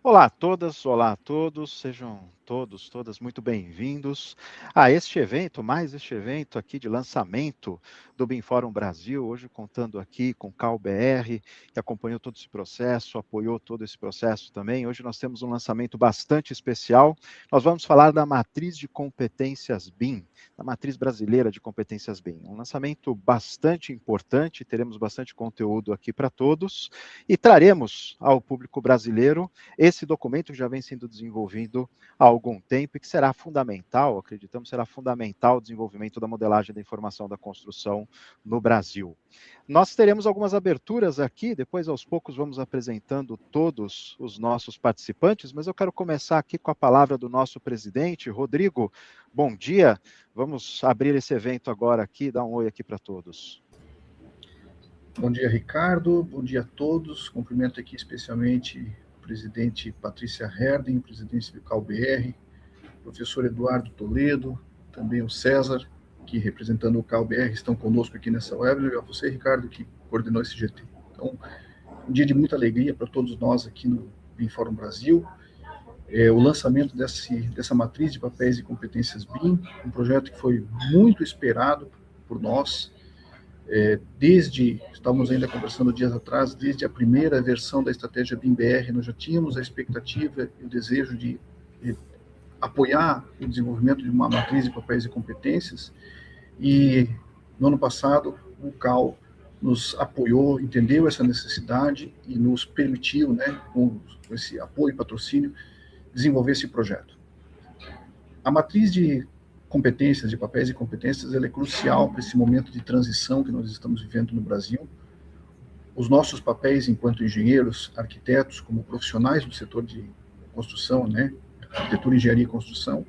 Olá a todas, olá a todos, sejam todos, todas muito bem-vindos a este evento, mais este evento aqui de lançamento do BIM-Fórum Brasil, hoje contando aqui com o CalBR, que acompanhou todo esse processo, apoiou todo esse processo também. Hoje nós temos um lançamento bastante especial, nós vamos falar da matriz de competências BIM, da matriz brasileira de competências BIM, um lançamento bastante importante, teremos bastante conteúdo aqui para todos, e traremos ao público brasileiro esse documento que já vem sendo desenvolvido há algum tempo e que será fundamental, acreditamos, será fundamental o desenvolvimento da modelagem da informação da construção no Brasil. Nós teremos algumas aberturas aqui, depois aos poucos vamos apresentando todos os nossos participantes, mas eu quero começar aqui com a palavra do nosso presidente, Rodrigo. Bom dia, vamos abrir esse evento agora aqui, dar um oi aqui para todos. Bom dia, Ricardo. Bom dia a todos. Cumprimento aqui especialmente o presidente Patrícia Herden, presidente do CalBR, professor Eduardo Toledo, também o César, que representando o CalBR estão conosco aqui nessa webinar, e a você, Ricardo, que coordenou esse GT. Então, um dia de muita alegria para todos nós aqui no BIM-Fórum Brasil. O lançamento dessa matriz de papéis e competências BIM, um projeto que foi muito esperado por nós, estávamos ainda conversando dias atrás, desde a primeira versão da estratégia BIM-BR, nós já tínhamos a expectativa e o desejo de apoiar o desenvolvimento de uma matriz de papéis e competências, e no ano passado o CAL nos apoiou, entendeu essa necessidade e nos permitiu, com esse apoio e patrocínio, desenvolver esse projeto. A matriz de competências, de papéis e competências, ela é crucial para esse momento de transição que nós estamos vivendo no Brasil. Os nossos papéis enquanto engenheiros, arquitetos, como profissionais do setor de construção, arquitetura, engenharia e construção,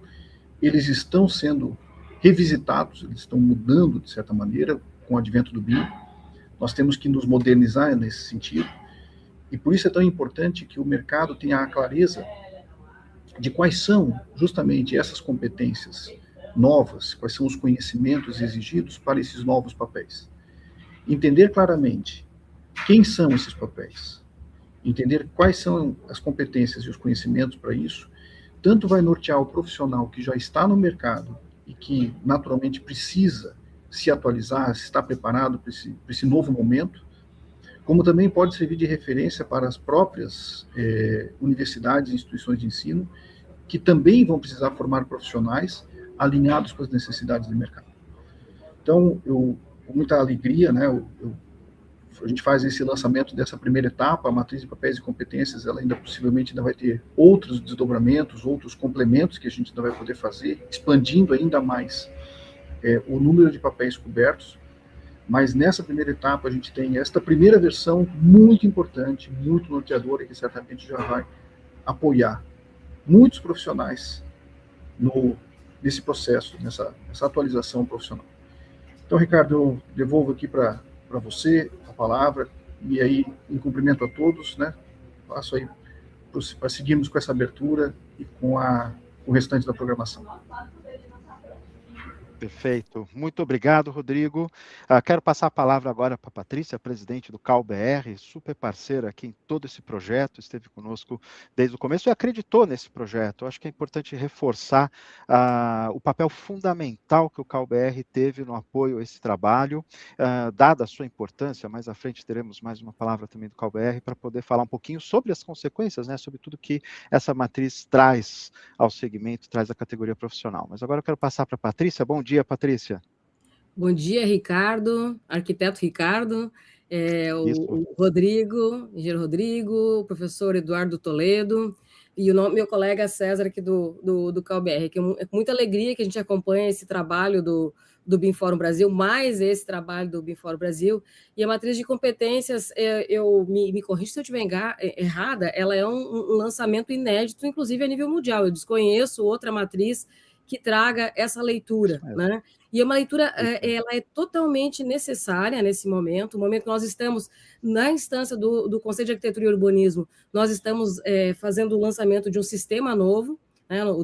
eles estão sendo revisitados, eles estão mudando, de certa maneira, com o advento do BIM. Nós temos que nos modernizar nesse sentido, e por isso é tão importante que o mercado tenha a clareza de quais são justamente essas competências novas, quais são os conhecimentos exigidos para esses novos papéis. Entender claramente quem são esses papéis, entender quais são as competências e os conhecimentos para isso, tanto vai nortear o profissional que já está no mercado e que naturalmente precisa se atualizar, se estar preparado para esse novo momento, como também pode servir de referência para as próprias universidades e instituições de ensino, que também vão precisar formar profissionais alinhados com as necessidades do mercado. Então, com muita alegria, a gente faz esse lançamento dessa primeira etapa, a matriz de papéis e competências, ela possivelmente vai ter outros desdobramentos, outros complementos que a gente ainda vai poder fazer, expandindo ainda mais o número de papéis cobertos, mas nessa primeira etapa a gente tem esta primeira versão muito importante, muito norteadora, que certamente já vai apoiar muitos profissionais nesse processo, nessa atualização profissional. Então, Ricardo, eu devolvo aqui para você a palavra, e aí, em cumprimento a todos, passo aí para seguirmos com essa abertura e com o restante da programação. Perfeito. Muito obrigado, Rodrigo. Quero passar a palavra agora para a Patrícia, presidente do CalBR, super parceira aqui em todo esse projeto, esteve conosco desde o começo e acreditou nesse projeto. Eu acho que é importante reforçar o papel fundamental que o CalBR teve no apoio a esse trabalho, dada a sua importância. Mais à frente teremos mais uma palavra também do CalBR para poder falar um pouquinho sobre as consequências, sobre tudo que essa matriz traz ao segmento, traz à categoria profissional. Mas agora eu quero passar para a Patrícia. Bom dia, Patrícia. Bom dia, Ricardo, arquiteto Ricardo, o Rodrigo, engenheiro Rodrigo, o professor Eduardo Toledo e o meu colega César aqui do CalBR, que é com muita alegria que a gente acompanha esse trabalho do BIM-Fórum Brasil, mais esse trabalho do BIM-Fórum Brasil, e a matriz de competências, me corrija se eu estiver errada, ela é um lançamento inédito, inclusive a nível mundial. Eu desconheço outra matriz que traga essa leitura, E é uma leitura, ela é totalmente necessária nesse momento, no momento que nós estamos na instância do Conselho de Arquitetura e Urbanismo, nós estamos fazendo o lançamento de um sistema novo,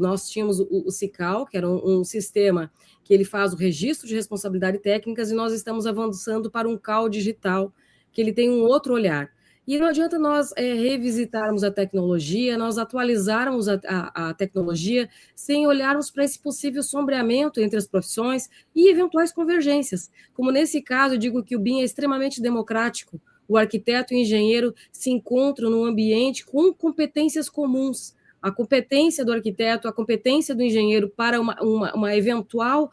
Nós tínhamos o CICAL, que era um sistema que ele faz o registro de responsabilidade técnicas, e nós estamos avançando para um CAL digital, que ele tem um outro olhar. E não adianta nós revisitarmos a tecnologia, nós atualizarmos a tecnologia sem olharmos para esse possível sombreamento entre as profissões e eventuais convergências. Como nesse caso, eu digo que o BIM é extremamente democrático. O arquiteto e o engenheiro se encontram num ambiente com competências comuns. A competência do arquiteto, a competência do engenheiro para uma eventual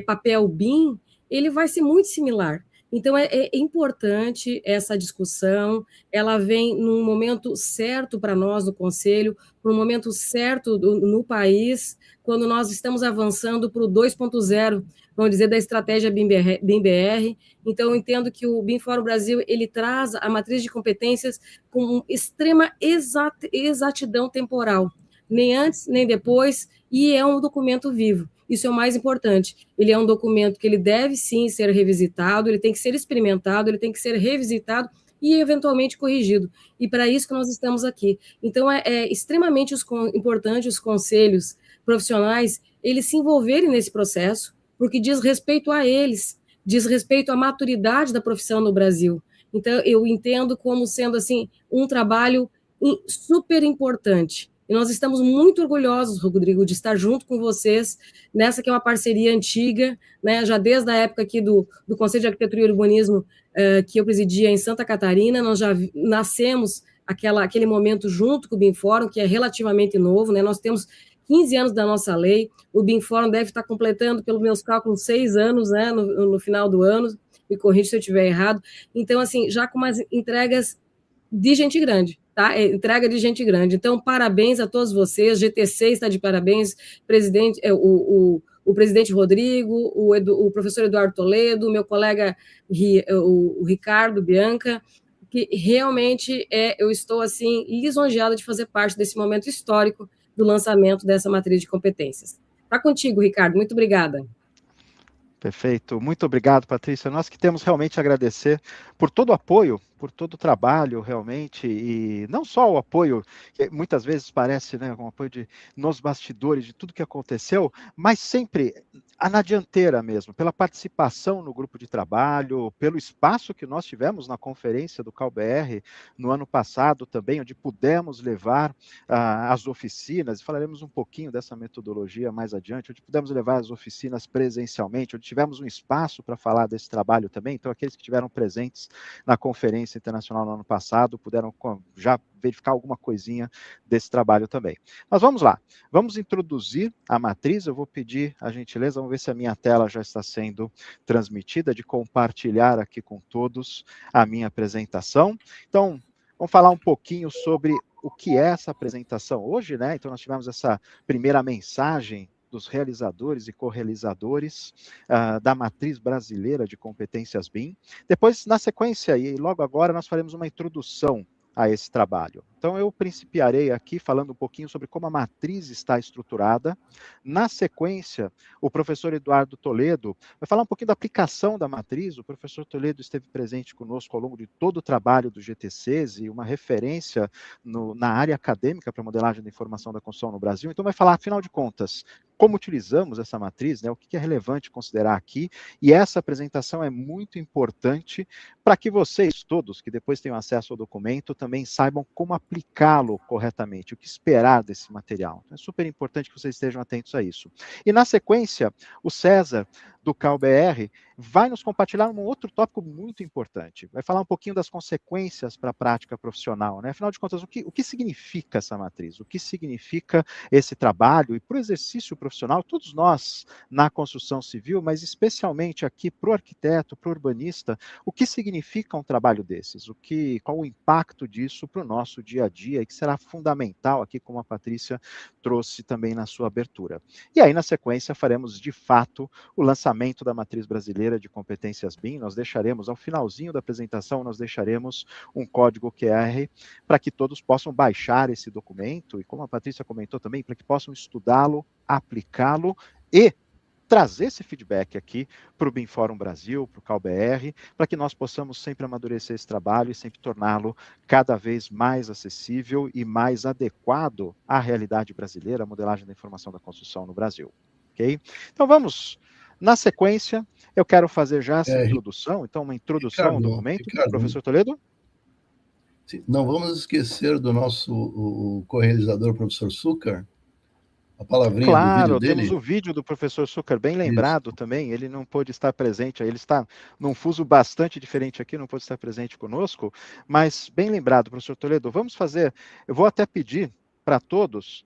papel BIM, ele vai ser muito similar. Então, é importante essa discussão, ela vem num momento certo para nós no Conselho, num momento certo no país, quando nós estamos avançando para o 2.0, vamos dizer, da estratégia BIM-BR. Então, eu entendo que o BIM Fórum Brasil, ele traz a matriz de competências com extrema exatidão temporal, nem antes, nem depois, e é um documento vivo. Isso é o mais importante. Ele é um documento que ele deve, sim, ser revisitado, ele tem que ser experimentado, ele tem que ser revisitado e, eventualmente, corrigido. E para isso que nós estamos aqui. Então, é extremamente importante os conselhos profissionais, eles se envolverem nesse processo, porque diz respeito a eles, diz respeito à maturidade da profissão no Brasil. Então, eu entendo como sendo, assim, um trabalho super importante. E nós estamos muito orgulhosos, Rodrigo, de estar junto com vocês nessa que é uma parceria antiga, né, já desde a época aqui do Conselho de Arquitetura e Urbanismo, que eu presidia em Santa Catarina, nós já nascemos aquele momento junto com o BIM Fórum, que é relativamente novo, né, nós temos 15 anos da nossa lei, o BIM Fórum deve estar completando, pelos meus cálculos, 6 anos, né, no final do ano, me corrija se eu estiver errado. Então, assim, já com umas entregas de gente grande, tá? Entrega de gente grande. Então, parabéns a todos vocês, GTC está de parabéns, presidente, o presidente Rodrigo, o professor Eduardo Toledo, meu colega o Ricardo Bianca, que realmente eu estou, assim, lisonjeada de fazer parte desse momento histórico do lançamento dessa matriz de competências. Está contigo, Ricardo, muito obrigada. Perfeito, muito obrigado, Patrícia. Nós que temos realmente a agradecer por todo o apoio, por todo o trabalho, realmente, e não só o apoio, que muitas vezes parece, né, um apoio nos bastidores de tudo que aconteceu, mas sempre na dianteira mesmo, pela participação no grupo de trabalho, pelo espaço que nós tivemos na conferência do CalBR no ano passado também, onde pudemos levar as oficinas, e falaremos um pouquinho dessa metodologia mais adiante, onde pudemos levar as oficinas presencialmente, onde tivemos um espaço para falar desse trabalho também. Então, aqueles que estiveram presentes na Conferência Internacional no ano passado puderam já verificar alguma coisinha desse trabalho também. Mas vamos lá, vamos introduzir a matriz. Eu vou pedir a gentileza, vamos ver se a minha tela já está sendo transmitida, de compartilhar aqui com todos a minha apresentação. Então, vamos falar um pouquinho sobre o que é essa apresentação hoje, né? Então, nós tivemos essa primeira mensagem dos realizadores e correalizadores da Matriz Brasileira de Competências BIM. Depois, na sequência, e logo agora, nós faremos uma introdução a esse trabalho. Então, eu principiarei aqui falando um pouquinho sobre como a matriz está estruturada. Na sequência, o professor Eduardo Toledo vai falar um pouquinho da aplicação da matriz. O professor Toledo esteve presente conosco ao longo de todo o trabalho do GTCs e uma referência na área acadêmica para modelagem da informação da construção no Brasil. Então, vai falar, afinal de contas, como utilizamos essa matriz, né, o que é relevante considerar aqui, e essa apresentação é muito importante para que vocês todos, que depois tenham acesso ao documento, também saibam como aplicá-lo corretamente, o que esperar desse material. Então, é super importante que vocês estejam atentos a isso. E na sequência, o César, do CalBR, vai nos compartilhar um outro tópico muito importante. Vai falar um pouquinho das consequências para a prática profissional, né? Afinal de contas, o que significa essa matriz? O que significa esse trabalho? E para o exercício profissional, todos nós na construção civil, mas especialmente aqui para o arquiteto, para o urbanista, o que significa um trabalho desses? Qual o impacto disso para o nosso dia a dia, e que será fundamental aqui, como a Patrícia trouxe também na sua abertura. E aí, na sequência, faremos de fato o lançamento da Matriz Brasileira de Competências BIM. Nós deixaremos, ao finalzinho da apresentação, nós deixaremos um código QR para que todos possam baixar esse documento, e como a Patrícia comentou também, para que possam estudá-lo, aplicá-lo e trazer esse feedback aqui para o BIM Fórum Brasil, para o CalBR, para que nós possamos sempre amadurecer esse trabalho e sempre torná-lo cada vez mais acessível e mais adequado à realidade brasileira, a modelagem da informação da construção no Brasil. Ok? Então vamos. Na sequência, eu quero fazer já essa introdução, então uma introdução ao documento. Professor Toledo? Não vamos esquecer do nosso co-realizador, professor Sucar, a palavrinha do vídeo dele. Temos o vídeo do professor Sucar, bem lembrado. Isso. Também, ele não pôde estar presente, ele está num fuso bastante diferente aqui, não pôde estar presente conosco, mas bem lembrado, professor Toledo. Vamos fazer, eu vou até pedir para todos,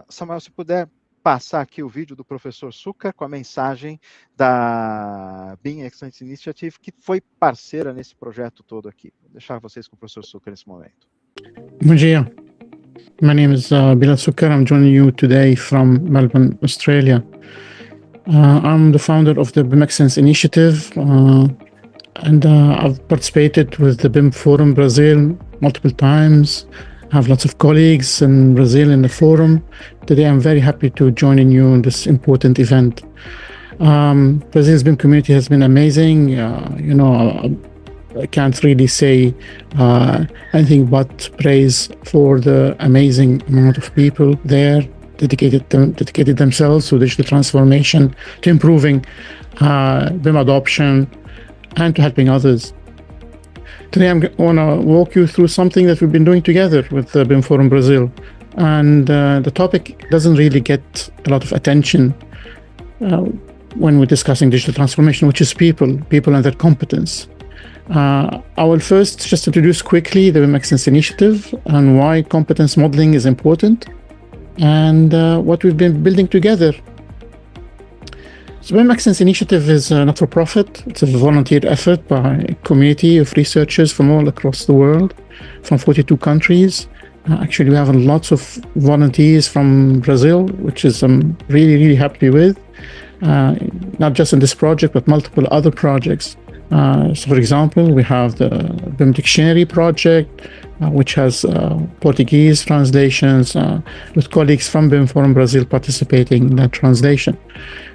Samuel, se puder passar aqui o vídeo do professor Sucar com a mensagem da BIM Excellence Initiative, que foi parceira nesse projeto todo aqui. Vou deixar vocês com o professor Sucar nesse momento. Bom dia. My name is Bilal Sucar. I'm joining you today from Melbourne, Australia. I'm the founder of the BIM Excellence Initiative, and I've participated with the BIM Forum Brazil multiple times. I have lots of colleagues in Brazil in the forum. Today, I'm very happy to join you in this important event. Brazil's BIM community has been amazing. I can't really say anything but praise for the amazing amount of people there dedicated themselves to digital transformation, to improving BIM adoption, and to helping others. Today, I'm going to walk you through something that we've been doing together with the BIM Forum Brazil. And the topic doesn't really get a lot of attention when we're discussing digital transformation, which is people and their competence. I will first just introduce quickly the BIM Excellence Initiative and why competence modeling is important, and what we've been building together. So BIM Excellence Initiative is a not-for-profit. It's a volunteer effort by a community of researchers from all across the world, from 42 countries. Actually, we have lots of volunteers from Brazil, which is I'm really, really happy with. Not just in this project, but multiple other projects. So, for example, we have the BIM Dictionary project, which has Portuguese translations, with colleagues from BIM Forum Brazil participating in that translation.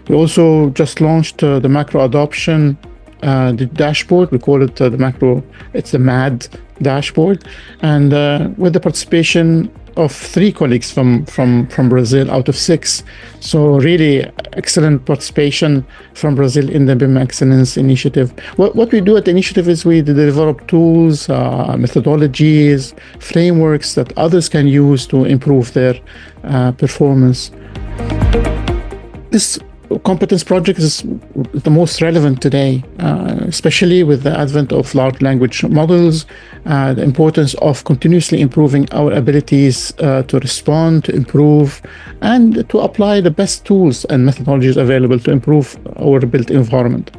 We also just launched the macro adoption the dashboard. We call it it's the MAD dashboard, and with the participation of 3 colleagues from Brazil out of 6. So really excellent participation from Brazil in the BIM Excellence Initiative. What we do at the initiative is we develop tools, methodologies, frameworks that others can use to improve their performance. This competence project is the most relevant today, especially with the advent of large language models, the importance of continuously improving our abilities to respond, to improve, and to apply the best tools and methodologies available to improve our built environment.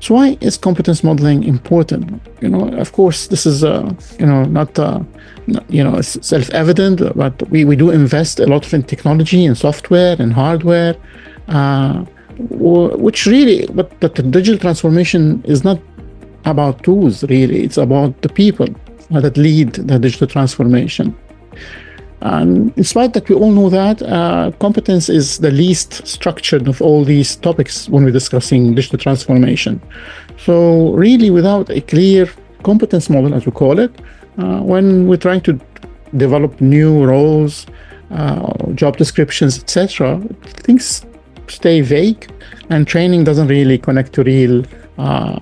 So why is competence modeling important? Of course, this is not self-evident, but we do invest a lot in technology and software and hardware, which really, but the digital transformation is not about tools, really. It's about the people that lead the digital transformation. And in spite that we all know that, competence is the least structured of all these topics when we're discussing digital transformation. So really, without a clear competence model, as we call it, when we're trying to develop new roles, job descriptions, etc., things stay vague, and training doesn't really connect to real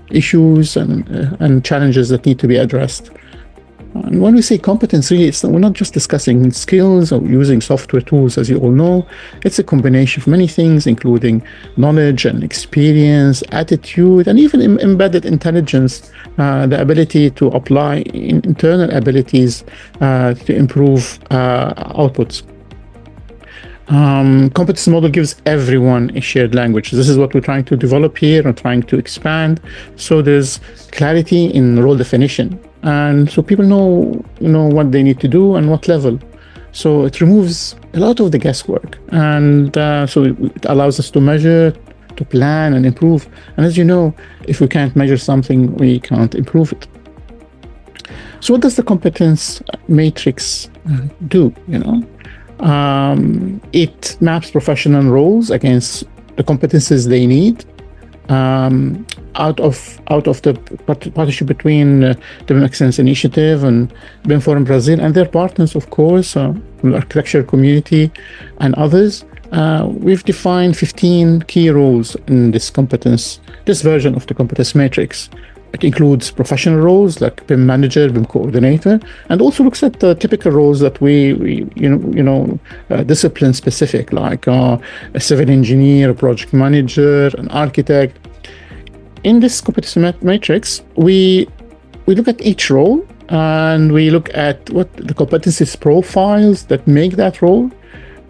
issues and challenges that need to be addressed. And when we say competence, really, we're not just discussing skills or using software tools, as you all know. It's a combination of many things, including knowledge and experience, attitude, and even embedded intelligence, the ability to apply internal abilities to improve outputs. Competence model gives everyone a shared language. This is what we're trying to develop here and trying to expand. So there's clarity in role definition, and so people know what they need to do and what level. So it removes a lot of the guesswork, and so it allows us to measure, to plan, and improve. And as you know, if we can't measure something, we can't improve it. So what does the competence matrix do? It maps professional roles against the competencies they need, out of the partnership between the BIM Excellence Initiative and BIM Forum Brazil and their partners, of course, the architecture community and others. We've defined 15 key roles in this version of the competence matrix. It includes professional roles like BIM manager, BIM coordinator, and also looks at typical roles that we discipline specific, like a civil engineer, a project manager, an architect. In this competency matrix, we look at each role, and we look at what the competencies profiles that make that role.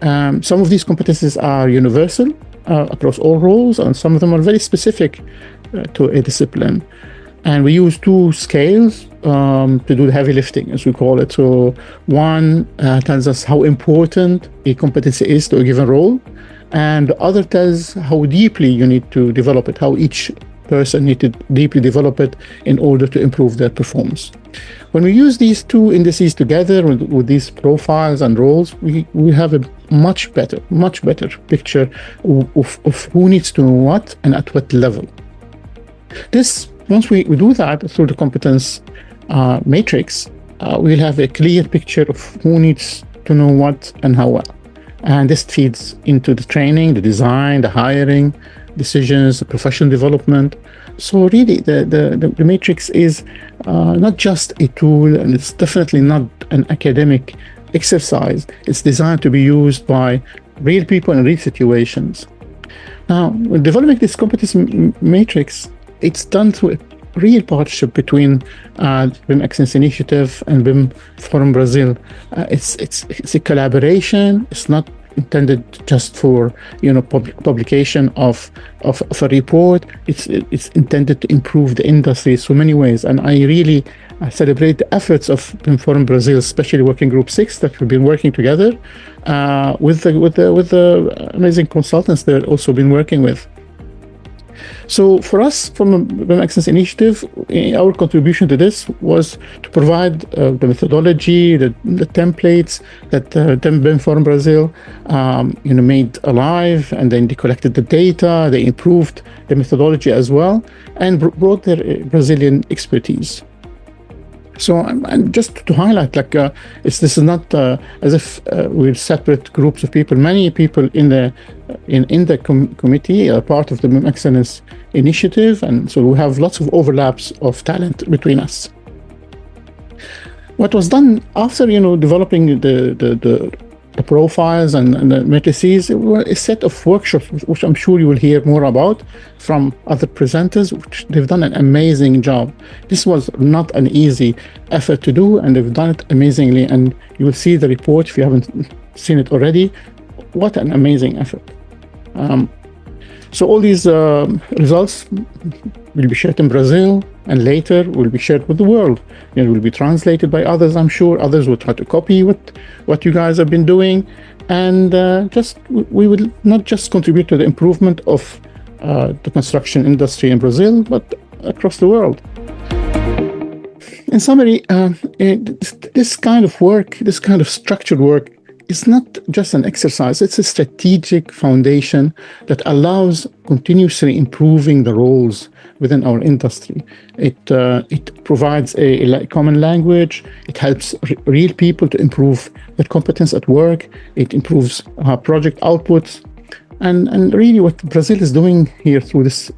Some of these competencies are universal across all roles, and some of them are very specific to a discipline. And we use two scales to do the heavy lifting, as we call it. So one tells us how important a competency is to a given role, and the other tells how deeply you need to develop it, how each person needs to deeply develop it in order to improve their performance. When we use these two indices together with these profiles and roles, we have a much better picture of who needs to know what and at what level. Once we do that through the competence matrix, we'll have a clear picture of who needs to know what and how well. And this feeds into the training, the design, the hiring, decisions, the professional development. So really, the matrix is not just a tool, and it's definitely not an academic exercise. It's designed to be used by real people in real situations. Now, when developing this competency matrix, it's done through a real partnership between BIM Excellence Initiative and BIM Forum Brazil. It's a collaboration. It's not intended just for publication of a report. It's intended to improve the industry in so many ways. And I really celebrate the efforts of BIM Forum Brazil, especially Working Group 6, that we've been working together with the amazing consultants they've also been working with. So for us, from the BIM Excellence Initiative, our contribution to this was to provide the methodology, the templates that BIM Forum Brazil made alive, and then they collected the data, they improved the methodology as well, and brought their Brazilian expertise. So, and just to highlight, this is not as if we're separate groups of people. Many people in the committee are part of the BIM Excellence Initiative, and so we have lots of overlaps of talent between us. What was done after developing the profiles and the matrices were a set of workshops, which I'm sure you will hear more about from other presenters, which they've done an amazing job. This was not an easy effort to do, and they've done it amazingly, and you will see the report if you haven't seen it already. What an amazing effort. So all these results will be shared in Brazil, and later will be shared with the world. It will be translated by others, I'm sure. Others will try to copy what you guys have been doing. And we will not just contribute to the improvement of the construction industry in Brazil, but across the world. In summary, this kind of work, this kind of structured work, is not just an exercise. It's a strategic foundation that allows continuously improving the roles within our industry. It provides a common language. It helps real people to improve their competence at work. It improves project outputs. And really what Brazil is doing here through this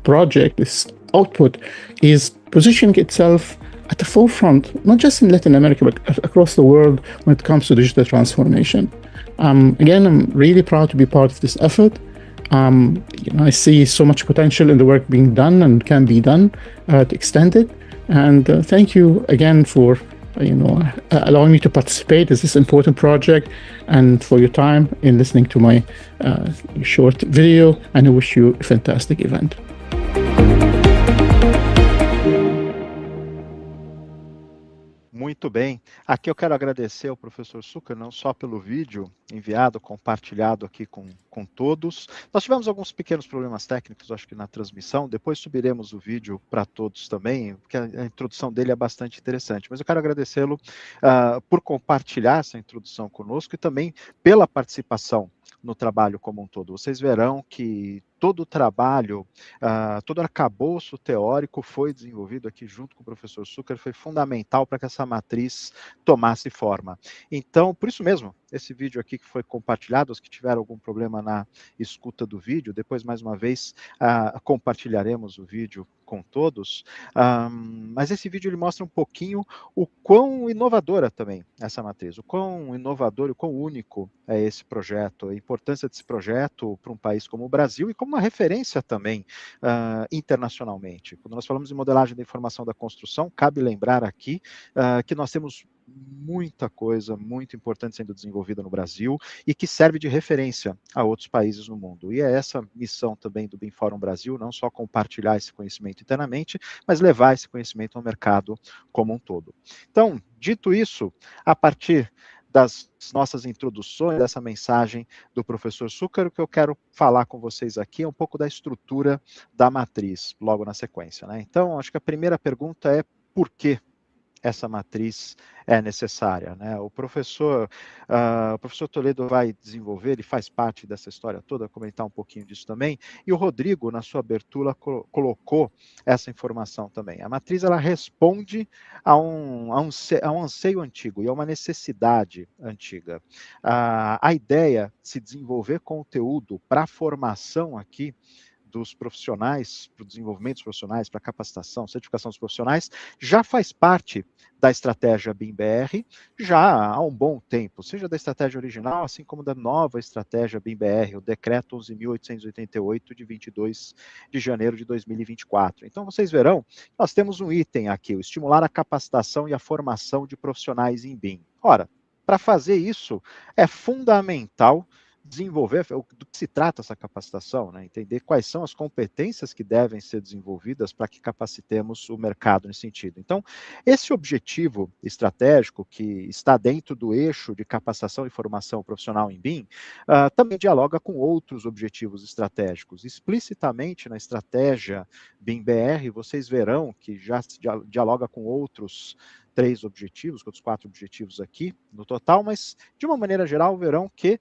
project, this output, is positioning itself at the forefront, not just in Latin America, but across the world when it comes to digital transformation. Again, I'm really proud to be part of this effort. I see so much potential in the work being done and can be done to extend it. And thank you again for allowing me to participate in this important project, and for your time in listening to my short video. And I wish you a fantastic event. Muito bem. Aqui eu quero agradecer ao professor Sucar, não só pelo vídeo enviado, compartilhado aqui com todos. Nós tivemos alguns pequenos problemas técnicos, acho que na transmissão. Depois subiremos o vídeo para todos também, porque a introdução dele é bastante interessante. Mas eu quero agradecê-lo por compartilhar essa introdução conosco e também pela participação no trabalho como um todo. Vocês verão que todo o trabalho, todo o arcabouço teórico foi desenvolvido aqui junto com o professor Zucker, foi fundamental para que essa matriz tomasse forma. Então, por isso mesmo, esse vídeo aqui que foi compartilhado, os que tiveram algum problema na escuta do vídeo, depois, mais uma vez, compartilharemos o vídeo com todos, mas esse vídeo ele mostra um pouquinho o quão inovadora também essa matriz, o quão inovador e o quão único é esse projeto, a importância desse projeto para um país como o Brasil e como uma referência também internacionalmente. Quando nós falamos de modelagem da informação da construção, cabe lembrar aqui que nós temos muita coisa muito importante sendo desenvolvida no Brasil e que serve de referência a outros países no mundo. E é essa missão também do BIM Fórum Brasil, não só compartilhar esse conhecimento internamente, mas levar esse conhecimento ao mercado como um todo. Então, dito isso, a partir das nossas introduções, dessa mensagem do professor Zucker, o que eu quero falar com vocês aqui é um pouco da estrutura da matriz, logo na sequência, né? Então, acho que a primeira pergunta é por quê essa matriz é necessária, né? O professor Toledo vai desenvolver, ele faz parte dessa história toda, comentar um pouquinho disso também, e o Rodrigo, na sua abertura, colocou essa informação também. A matriz, ela responde a um anseio antigo e a uma necessidade antiga. A ideia de se desenvolver conteúdo para a formação aqui dos profissionais, para o desenvolvimento dos profissionais, para a capacitação, certificação dos profissionais, já faz parte da estratégia BIM-BR já há um bom tempo, seja da estratégia original, assim como da nova estratégia BIM-BR, o decreto 11.888, de 22 de janeiro de 2024. Então, vocês verão, nós temos um item aqui, o estimular a capacitação e a formação de profissionais em BIM. Ora, para fazer isso, é fundamental desenvolver do que se trata essa capacitação, né? Entender quais são as competências que devem ser desenvolvidas para que capacitemos o mercado nesse sentido. Então, esse objetivo estratégico que está dentro do eixo de capacitação e formação profissional em BIM, também dialoga com outros objetivos estratégicos. Explicitamente na estratégia BIM-BR, vocês verão que já se dialoga com outros 3 objetivos, outros 4 objetivos aqui no total, mas de uma maneira geral verão que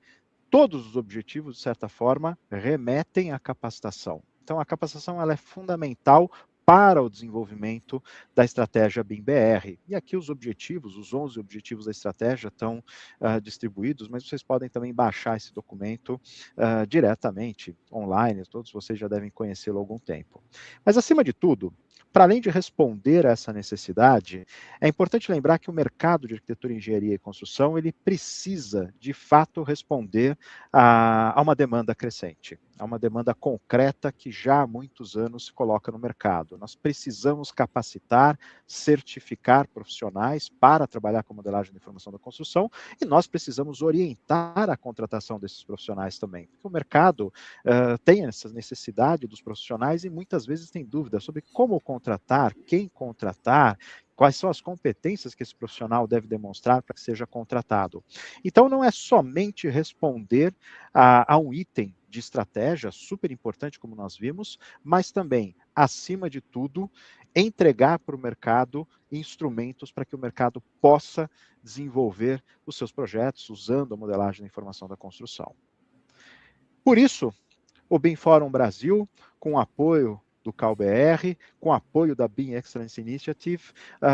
todos os objetivos, de certa forma, remetem à capacitação. Então, a capacitação ela é fundamental para o desenvolvimento da estratégia BIM-BR. E aqui os objetivos, os 11 objetivos da estratégia estão distribuídos, mas vocês podem também baixar esse documento diretamente, online, todos vocês já devem conhecê-lo há algum tempo. Mas, acima de tudo, para além de responder a essa necessidade, é importante lembrar que o mercado de arquitetura, engenharia e construção, ele precisa, de fato, responder a uma demanda crescente, a uma demanda concreta que já há muitos anos se coloca no mercado. Nós precisamos capacitar, certificar profissionais para trabalhar com modelagem de informação da construção e nós precisamos orientar a contratação desses profissionais também, porque o mercado tem essa necessidade dos profissionais e muitas vezes tem dúvidas sobre como contratar, quem contratar, quais são as competências que esse profissional deve demonstrar para que seja contratado. Então, não é somente responder a um item de estratégia, super importante, como nós vimos, mas também, acima de tudo, entregar para o mercado instrumentos para que o mercado possa desenvolver os seus projetos usando a modelagem da informação da construção. Por isso, o BIM Fórum Brasil, com o apoio do CalBR, com o apoio da BIM Excellence Initiative,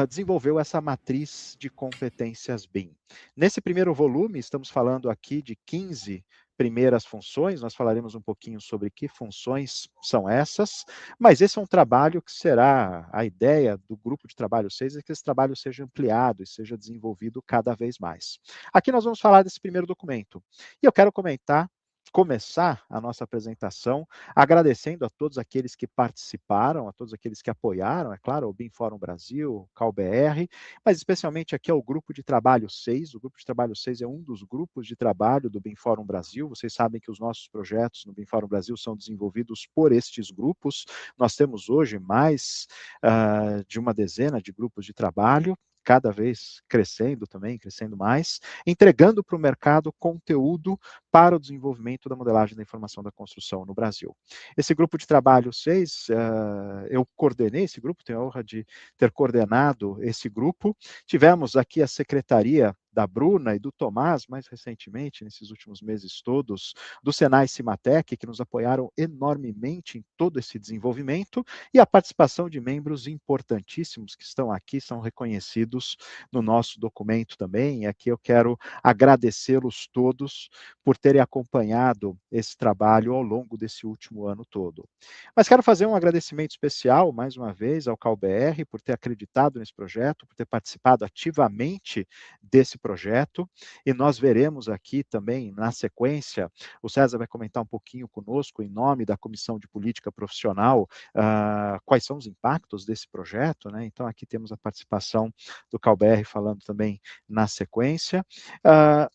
desenvolveu essa matriz de competências BIM. Nesse primeiro volume, estamos falando aqui de 15 primeiras funções, nós falaremos um pouquinho sobre que funções são essas, mas esse é um trabalho que será, a ideia do grupo de trabalho 6 é que esse trabalho seja ampliado e seja desenvolvido cada vez mais. Aqui nós vamos falar desse primeiro documento, e eu quero começar a nossa apresentação agradecendo a todos aqueles que participaram, a todos aqueles que apoiaram, é claro, o BIM Fórum Brasil, CalBR, mas especialmente aqui ao Grupo de Trabalho 6. O Grupo de Trabalho 6 é um dos grupos de trabalho do BIM Fórum Brasil. Vocês sabem que os nossos projetos no BIM Fórum Brasil são desenvolvidos por estes grupos. Nós temos hoje mais de uma dezena de grupos de trabalho, cada vez crescendo também, crescendo mais, entregando para o mercado conteúdo para o desenvolvimento da modelagem da informação da construção no Brasil. Esse grupo de trabalho 6, eu coordenei esse grupo, tenho a honra de ter coordenado esse grupo. Tivemos aqui a Secretaria da Bruna e do Tomás, mais recentemente, nesses últimos meses todos, do Senai Cimatec, que nos apoiaram enormemente em todo esse desenvolvimento, e a participação de membros importantíssimos que estão aqui, são reconhecidos no nosso documento também, e aqui eu quero agradecê-los todos por terem acompanhado esse trabalho ao longo desse último ano todo. Mas quero fazer um agradecimento especial, mais uma vez, ao CalBR por ter acreditado nesse projeto, por ter participado ativamente desse projeto, e nós veremos aqui também, na sequência, o César vai comentar um pouquinho conosco, em nome da Comissão de Política Profissional, quais são os impactos desse projeto, né? Então, aqui temos a participação do CalBR falando também na sequência.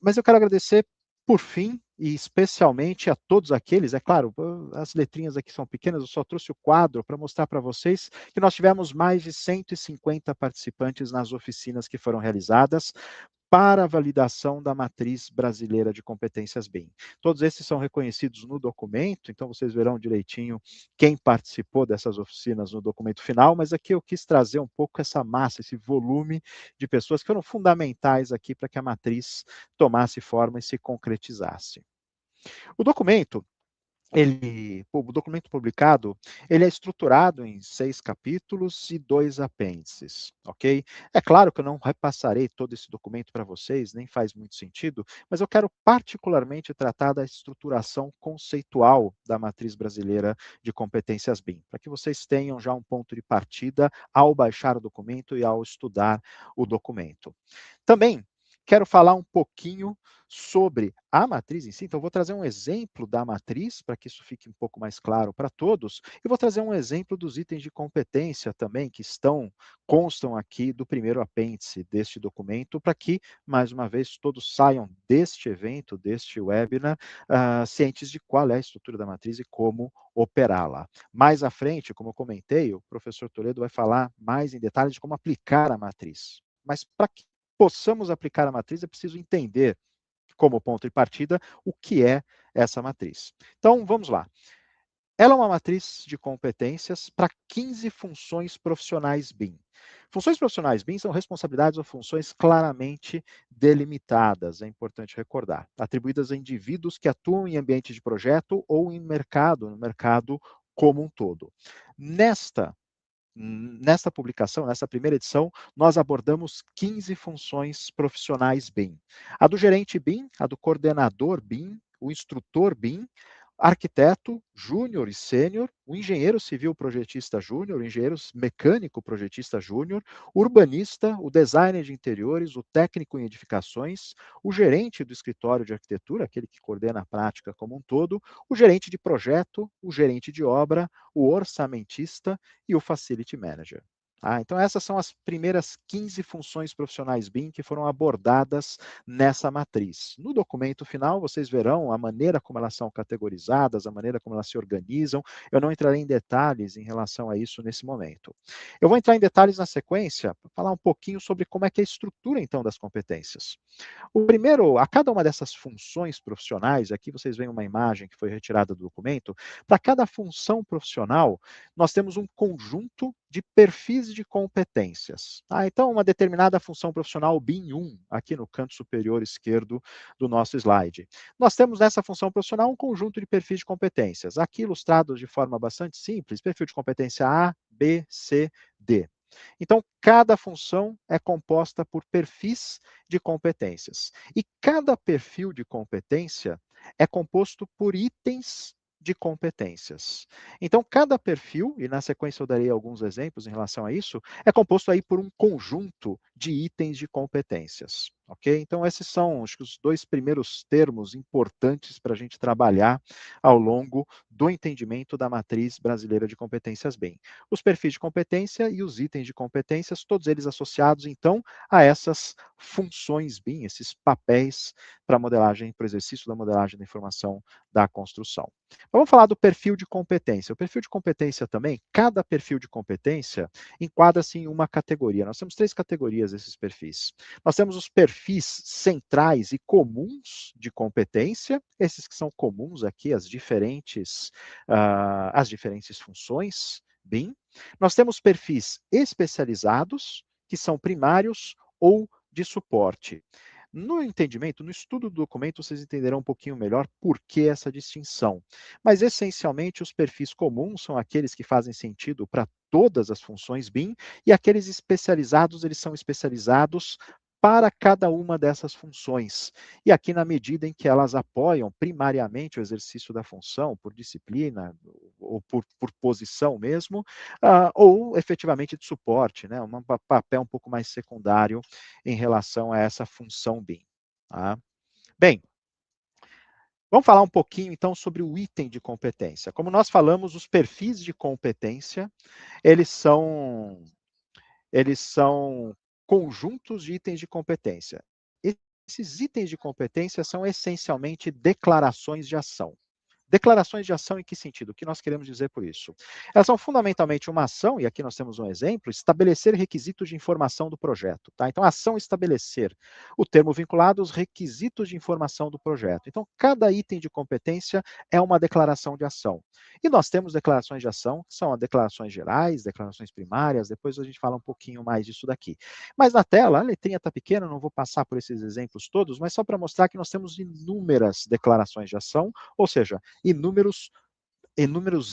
Mas eu quero agradecer, por fim, e especialmente a todos aqueles, é claro, as letrinhas aqui são pequenas, eu só trouxe o quadro para mostrar para vocês que nós tivemos mais de 150 participantes nas oficinas que foram realizadas para a validação da matriz brasileira de competências BIM. Todos esses são reconhecidos no documento, então vocês verão direitinho quem participou dessas oficinas no documento final, mas aqui eu quis trazer um pouco essa massa, esse volume de pessoas que foram fundamentais aqui para que a matriz tomasse forma e se concretizasse. O documento publicado, ele é estruturado em 6 capítulos e 2 apêndices, ok? É claro que eu não repassarei todo esse documento para vocês, nem faz muito sentido, mas eu quero particularmente tratar da estruturação conceitual da matriz brasileira de competências BIM, para que vocês tenham já um ponto de partida ao baixar o documento e ao estudar o documento. Também quero falar um pouquinho sobre a matriz em si, então vou trazer um exemplo da matriz, para que isso fique um pouco mais claro para todos, e vou trazer um exemplo dos itens de competência também, que constam aqui do primeiro apêndice deste documento, para que, mais uma vez, todos saiam deste evento, deste webinar, cientes de qual é a estrutura da matriz e como operá-la. Mais à frente, como eu comentei, o professor Toledo vai falar mais em detalhes de como aplicar a matriz. Mas para que possamos aplicar a matriz, é preciso entender, como ponto de partida, o que é essa matriz. Então, vamos lá. Ela é uma matriz de competências para 15 funções profissionais BIM. Funções profissionais BIM são responsabilidades ou funções claramente delimitadas, é importante recordar, atribuídas a indivíduos que atuam em ambiente de projeto ou no mercado como um todo. Nesta publicação, nessa primeira edição, nós abordamos 15 funções profissionais BIM. A do gerente BIM, a do coordenador BIM, o instrutor BIM, arquiteto júnior e sênior, o engenheiro civil projetista júnior, o engenheiro mecânico projetista júnior, o urbanista, o designer de interiores, o técnico em edificações, o gerente do escritório de arquitetura, aquele que coordena a prática como um todo, o gerente de projeto, o gerente de obra, o orçamentista e o facility manager. Então, essas são as primeiras 15 funções profissionais BIM que foram abordadas nessa matriz. No documento final, vocês verão a maneira como elas são categorizadas, a maneira como elas se organizam. Eu não entrarei em detalhes em relação a isso nesse momento. Eu vou entrar em detalhes na sequência, para falar um pouquinho sobre como é que é a estrutura, então, das competências. O primeiro, a cada uma dessas funções profissionais, aqui vocês veem uma imagem que foi retirada do documento, para cada função profissional, nós temos um conjunto de perfis de competências. Então, uma determinada função profissional BIM 1, aqui no canto superior esquerdo do nosso slide. Nós temos nessa função profissional um conjunto de perfis de competências, aqui ilustrados de forma bastante simples, perfil de competência A, B, C, D. Então, cada função é composta por perfis de competências. E cada perfil de competência é composto por itens de competências. Então, cada perfil, e na sequência eu darei alguns exemplos em relação a isso, é composto aí por um conjunto de itens de competências. Ok? Então, esses são, acho que, os 2 primeiros termos importantes para a gente trabalhar ao longo do entendimento da matriz brasileira de competências BIM. Os perfis de competência e os itens de competências, todos eles associados, então, a essas funções BIM, esses papéis para a modelagem, para o exercício da modelagem da informação da construção. Vamos falar do perfil de competência. O perfil de competência também, cada perfil de competência enquadra-se em uma categoria. Nós temos 3 categorias desses perfis. Nós temos os perfis centrais e comuns de competência, esses que são comuns aqui, as diferentes funções BIM. Nós temos perfis especializados, que são primários ou de suporte. No entendimento, no estudo do documento, vocês entenderão um pouquinho melhor por que essa distinção. Mas, essencialmente, os perfis comuns são aqueles que fazem sentido para todas as funções BIM, e aqueles especializados, eles são especializados para cada uma dessas funções. E aqui, na medida em que elas apoiam primariamente o exercício da função, por disciplina, ou por posição mesmo, ou efetivamente de suporte, né? Um papel um pouco mais secundário em relação a essa função BIM. Tá? Bem, vamos falar um pouquinho, então, sobre o item de competência. Como nós falamos, os perfis de competência, eles são conjuntos de itens de competência. Esses itens de competência são essencialmente declarações de ação. Declarações de ação em que sentido? O que nós queremos dizer por isso? Elas são fundamentalmente uma ação, e aqui nós temos um exemplo, estabelecer requisitos de informação do projeto. Tá? Então, a ação estabelecer. O termo vinculado aos requisitos de informação do projeto. Então, cada item de competência é uma declaração de ação. E nós temos declarações de ação, que são as declarações gerais, declarações primárias, depois a gente fala um pouquinho mais disso daqui. Mas na tela, a letrinha está pequena, não vou passar por esses exemplos todos, mas só para mostrar que nós temos inúmeras declarações de ação, ou seja, inúmeros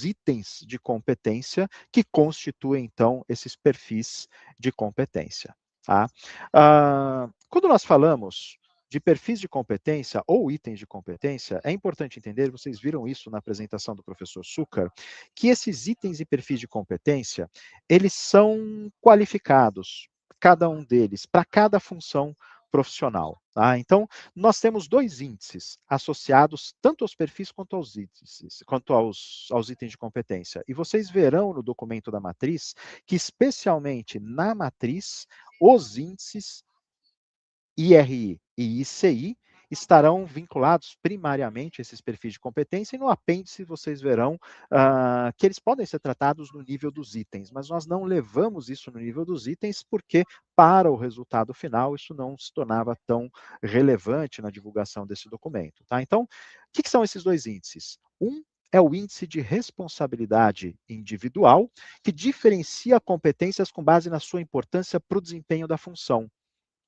itens de competência que constituem, então, esses perfis de competência. Tá? Quando nós falamos de perfis de competência ou itens de competência, é importante entender, vocês viram isso na apresentação do professor Sucar, que esses itens e perfis de competência, eles são qualificados, cada um deles, para cada função profissional. Tá? Então, nós temos dois índices associados tanto aos perfis quanto aos índices, quanto aos itens de competência. E vocês verão no documento da matriz que, especialmente na matriz, os índices IRI e ICI estarão vinculados primariamente a esses perfis de competência, e no apêndice vocês verão que eles podem ser tratados no nível dos itens, mas nós não levamos isso no nível dos itens porque, para o resultado final, isso não se tornava tão relevante na divulgação desse documento. Tá? Então, o que são esses dois índices? Um é o índice de responsabilidade individual, que diferencia competências com base na sua importância para o desempenho da função.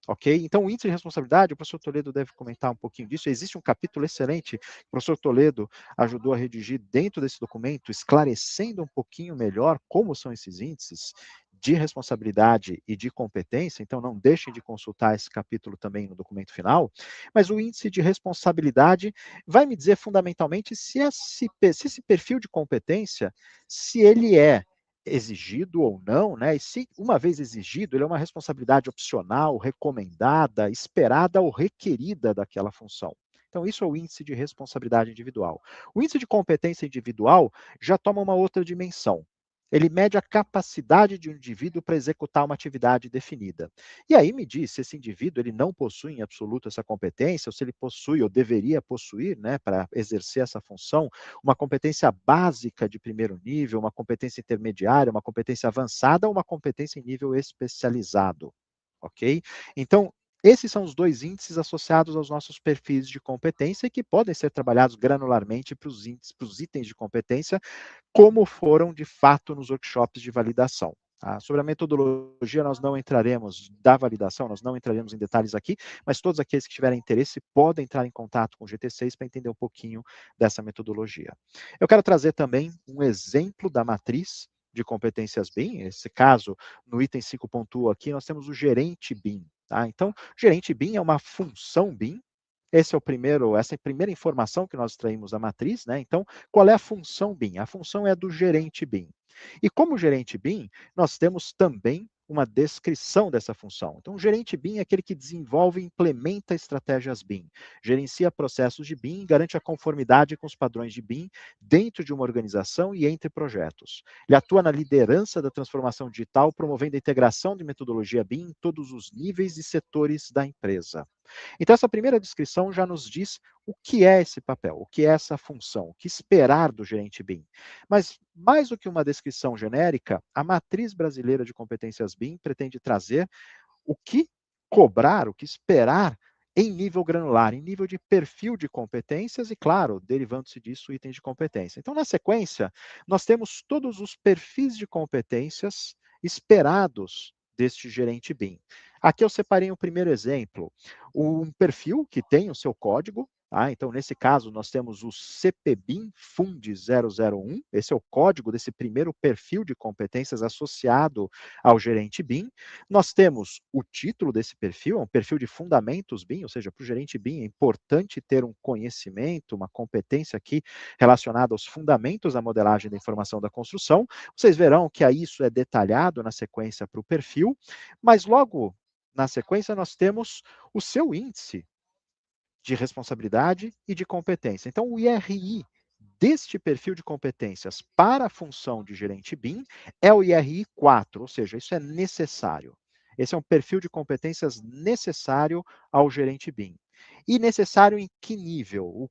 Ok? Então, o índice de responsabilidade, o professor Toledo deve comentar um pouquinho disso. Existe um capítulo excelente que o professor Toledo ajudou a redigir dentro desse documento, esclarecendo um pouquinho melhor como são esses índices de responsabilidade e de competência. Então, não deixem de consultar esse capítulo também no documento final. Mas o índice de responsabilidade vai me dizer fundamentalmente se esse perfil de competência, se ele é exigido ou não, né? E se uma vez exigido, ele é uma responsabilidade opcional, recomendada, esperada ou requerida daquela função. Então, isso é o índice de responsabilidade individual. O índice de competência individual já toma uma outra dimensão. Ele mede a capacidade de um indivíduo para executar uma atividade definida. E aí me diz se esse indivíduo ele não possui em absoluto essa competência, ou se ele possui ou deveria possuir, né, para exercer essa função, uma competência básica de primeiro nível, uma competência intermediária, uma competência avançada ou uma competência em nível especializado. Ok? Então, esses são os dois índices associados aos nossos perfis de competência e que podem ser trabalhados granularmente para os itens de competência, como foram de fato nos workshops de validação. Tá? Sobre a metodologia, nós não entraremos, da validação, nós não entraremos em detalhes aqui, mas todos aqueles que tiverem interesse podem entrar em contato com o GT6 para entender um pouquinho dessa metodologia. Eu quero trazer também um exemplo da matriz de competências BIM, nesse caso, no item 5.1 aqui, nós temos o gerente BIM. Tá? Então, gerente BIM é uma função BIM. Essa é a primeira informação que nós extraímos da matriz, né? Então, qual é a função BIM? A função é do gerente BIM. E como gerente BIM, nós temos também uma descrição dessa função. Então, o gerente BIM é aquele que desenvolve e implementa estratégias BIM, gerencia processos de BIM e garante a conformidade com os padrões de BIM dentro de uma organização e entre projetos. Ele atua na liderança da transformação digital, promovendo a integração de metodologia BIM em todos os níveis e setores da empresa. Então, essa primeira descrição já nos diz o que é esse papel, o que é essa função, o que esperar do gerente BIM. Mas, mais do que uma descrição genérica, a matriz brasileira de competências BIM pretende trazer o que cobrar, o que esperar em nível granular, em nível de perfil de competências e, claro, derivando-se disso, itens de competência. Então, na sequência, nós temos todos os perfis de competências esperados deste gerente BIM. Aqui eu separei um primeiro exemplo, um perfil que tem o seu código. Então, nesse caso, nós temos o CPBIM Fund 001, esse é o código desse primeiro perfil de competências associado ao gerente BIM. Nós temos o título desse perfil, é um perfil de fundamentos BIM, ou seja, para o gerente BIM é importante ter um conhecimento, uma competência aqui relacionada aos fundamentos da modelagem da informação da construção. Vocês verão que aí isso é detalhado na sequência para o perfil, mas logo na sequência nós temos o seu índice de responsabilidade e de competência. Então, o IRI deste perfil de competências para a função de gerente BIM é o IRI 4, ou seja, isso é necessário. Esse é um perfil de competências necessário ao gerente BIM. E necessário em que nível?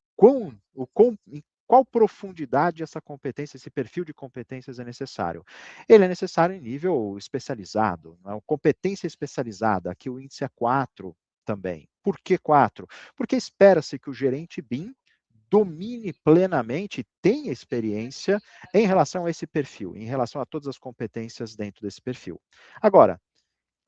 Em qual profundidade essa competência, esse perfil de competências é necessário? Ele é necessário em nível especializado, né? Competência especializada, aqui o índice é 4 também. Por que 4? Porque espera-se que o gerente BIM domine plenamente, tenha experiência em relação a esse perfil, em relação a todas as competências dentro desse perfil. Agora,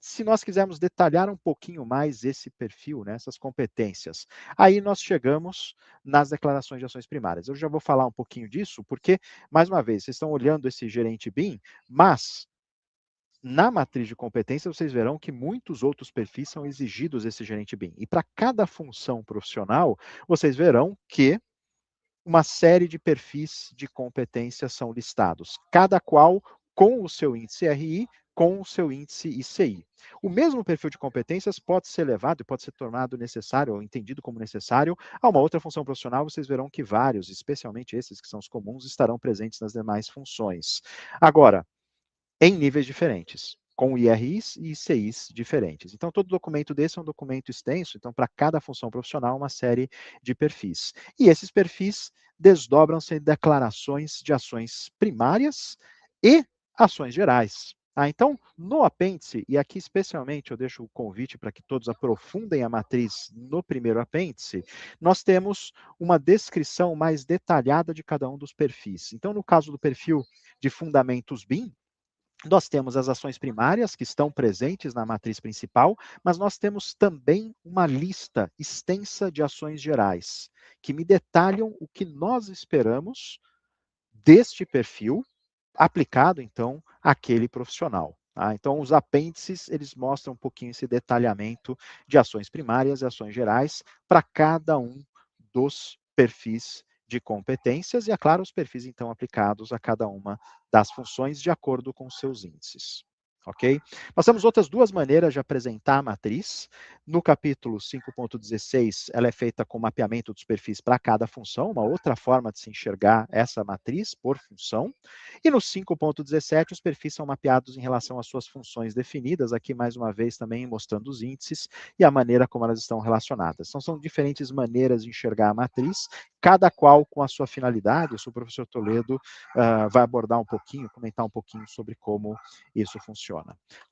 se nós quisermos detalhar um pouquinho mais esse perfil, né, essas competências, aí nós chegamos nas declarações de ações primárias. Eu já vou falar um pouquinho disso, porque, mais uma vez, vocês estão olhando esse gerente BIM, mas na matriz de competência, vocês verão que muitos outros perfis são exigidos desse gerente BIM. E para cada função profissional, vocês verão que uma série de perfis de competências são listados, cada qual com o seu índice RI, com o seu índice ICI. O mesmo perfil de competências pode ser levado e pode ser tornado necessário ou entendido como necessário a uma outra função profissional. Vocês verão que vários, especialmente esses que são os comuns, estarão presentes nas demais funções. Agora, em níveis diferentes, com IRIs e ICIs diferentes. Então, todo documento desse é um documento extenso, então, para cada função profissional, uma série de perfis. E esses perfis desdobram-se em declarações de ações primárias e ações gerais. Então, no apêndice, e aqui especialmente eu deixo o convite para que todos aprofundem a matriz no primeiro apêndice, nós temos uma descrição mais detalhada de cada um dos perfis. Então, no caso do perfil de fundamentos BIM, nós temos as ações primárias que estão presentes na matriz principal, mas nós temos também uma lista extensa de ações gerais, que me detalham o que nós esperamos deste perfil aplicado, então, àquele profissional. Então, os apêndices, eles mostram um pouquinho esse detalhamento de ações primárias e ações gerais para cada um dos perfis de competências e, é claro, os perfis, então, aplicados a cada uma das funções de acordo com seus índices. Ok? Nós temos outras duas maneiras de apresentar a matriz. No capítulo 5.16, ela é feita com mapeamento dos perfis para cada função, uma outra forma de se enxergar essa matriz por função. E no 5.17, os perfis são mapeados em relação às suas funções definidas, aqui mais uma vez também mostrando os índices e a maneira como elas estão relacionadas. Então, são diferentes maneiras de enxergar a matriz, cada qual com a sua finalidade. O professor Toledo vai abordar um pouquinho, comentar um pouquinho sobre como isso funciona.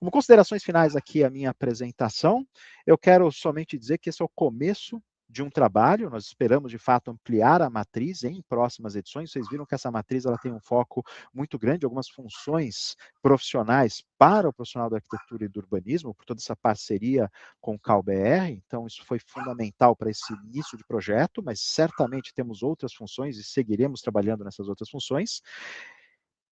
Como considerações finais aqui a minha apresentação, eu quero somente dizer que esse é o começo de um trabalho. Nós esperamos, de fato, ampliar a matriz em próximas edições. Vocês viram que essa matriz ela tem um foco muito grande, algumas funções profissionais para o profissional da arquitetura e do urbanismo, por toda essa parceria com o CalBR. Então, isso foi fundamental para esse início de projeto, mas certamente temos outras funções e seguiremos trabalhando nessas outras funções.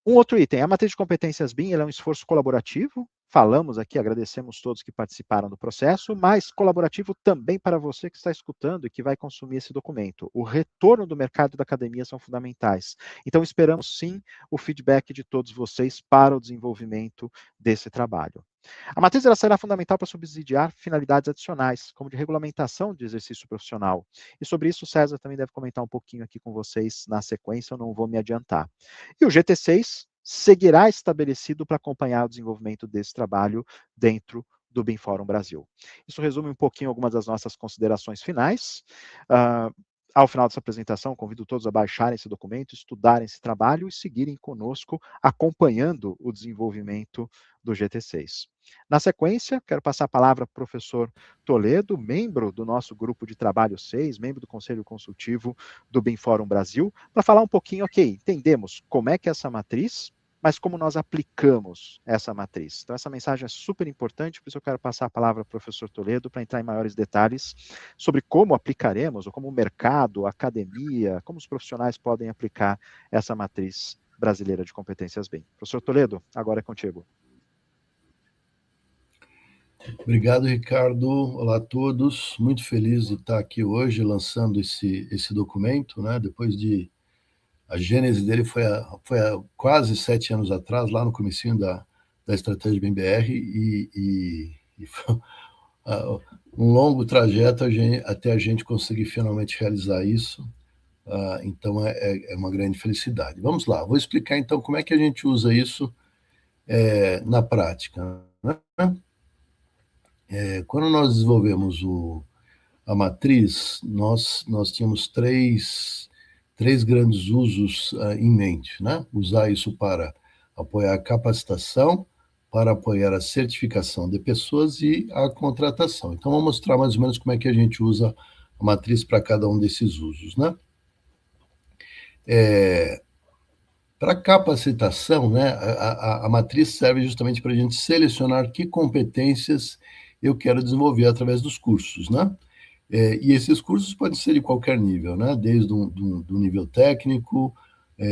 Um outro item, a matriz de competências BIM é um esforço colaborativo. Falamos aqui, agradecemos todos que participaram do processo, mas colaborativo também para você que está escutando e que vai consumir esse documento. O retorno do mercado e da academia são fundamentais. Então, esperamos sim o feedback de todos vocês para o desenvolvimento desse trabalho. A matriz ela será fundamental para subsidiar finalidades adicionais, como de regulamentação de exercício profissional. E sobre isso o César também deve comentar um pouquinho aqui com vocês na sequência, eu não vou me adiantar. E o GT6 seguirá estabelecido para acompanhar o desenvolvimento desse trabalho dentro do BIM Fórum Brasil. Isso resume um pouquinho algumas das nossas considerações finais. Ao final dessa apresentação, convido todos a baixarem esse documento, estudarem esse trabalho e seguirem conosco, acompanhando o desenvolvimento do GT6. Na sequência, quero passar a palavra para o professor Toledo, membro do nosso grupo de trabalho 6, membro do Conselho Consultivo do BIM Fórum Brasil, para falar um pouquinho, ok, entendemos como é que é essa matriz, mas como nós aplicamos essa matriz. Então, essa mensagem é super importante, por isso eu quero passar a palavra ao professor Toledo para entrar em maiores detalhes sobre como aplicaremos, ou como o mercado, a academia, como os profissionais podem aplicar essa matriz brasileira de competências BIM. Professor Toledo, agora é contigo. Obrigado, Ricardo. Olá a todos. Muito feliz de estar aqui hoje lançando esse documento, né? Depois de... A gênese dele foi há quase 7 anos atrás, lá no comecinho da estratégia BIM-BR, e foi um longo trajeto até a gente conseguir finalmente realizar isso. Então, é uma grande felicidade. Vamos lá, vou explicar então como é que a gente usa isso na prática, né? Quando nós desenvolvemos a matriz, nós tínhamos três grandes usos em mente, né? Usar isso para apoiar a capacitação, para apoiar a certificação de pessoas e a contratação. Então, vou mostrar mais ou menos como é que a gente usa a matriz para cada um desses usos, né? Para capacitação, né, a matriz serve justamente para a gente selecionar que competências eu quero desenvolver através dos cursos, né? E esses cursos podem ser de qualquer nível, né? Desde do nível técnico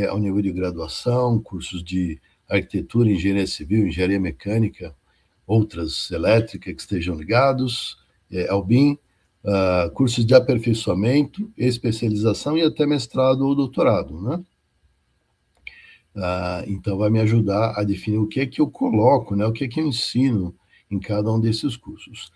ao nível de graduação, cursos de arquitetura, engenharia civil, engenharia mecânica, outras elétrica que estejam ligados ao BIM, cursos de aperfeiçoamento, especialização e até mestrado ou doutorado, né? Então, vai me ajudar a definir o que é que eu coloco, né? O que é que eu ensino em cada um desses cursos.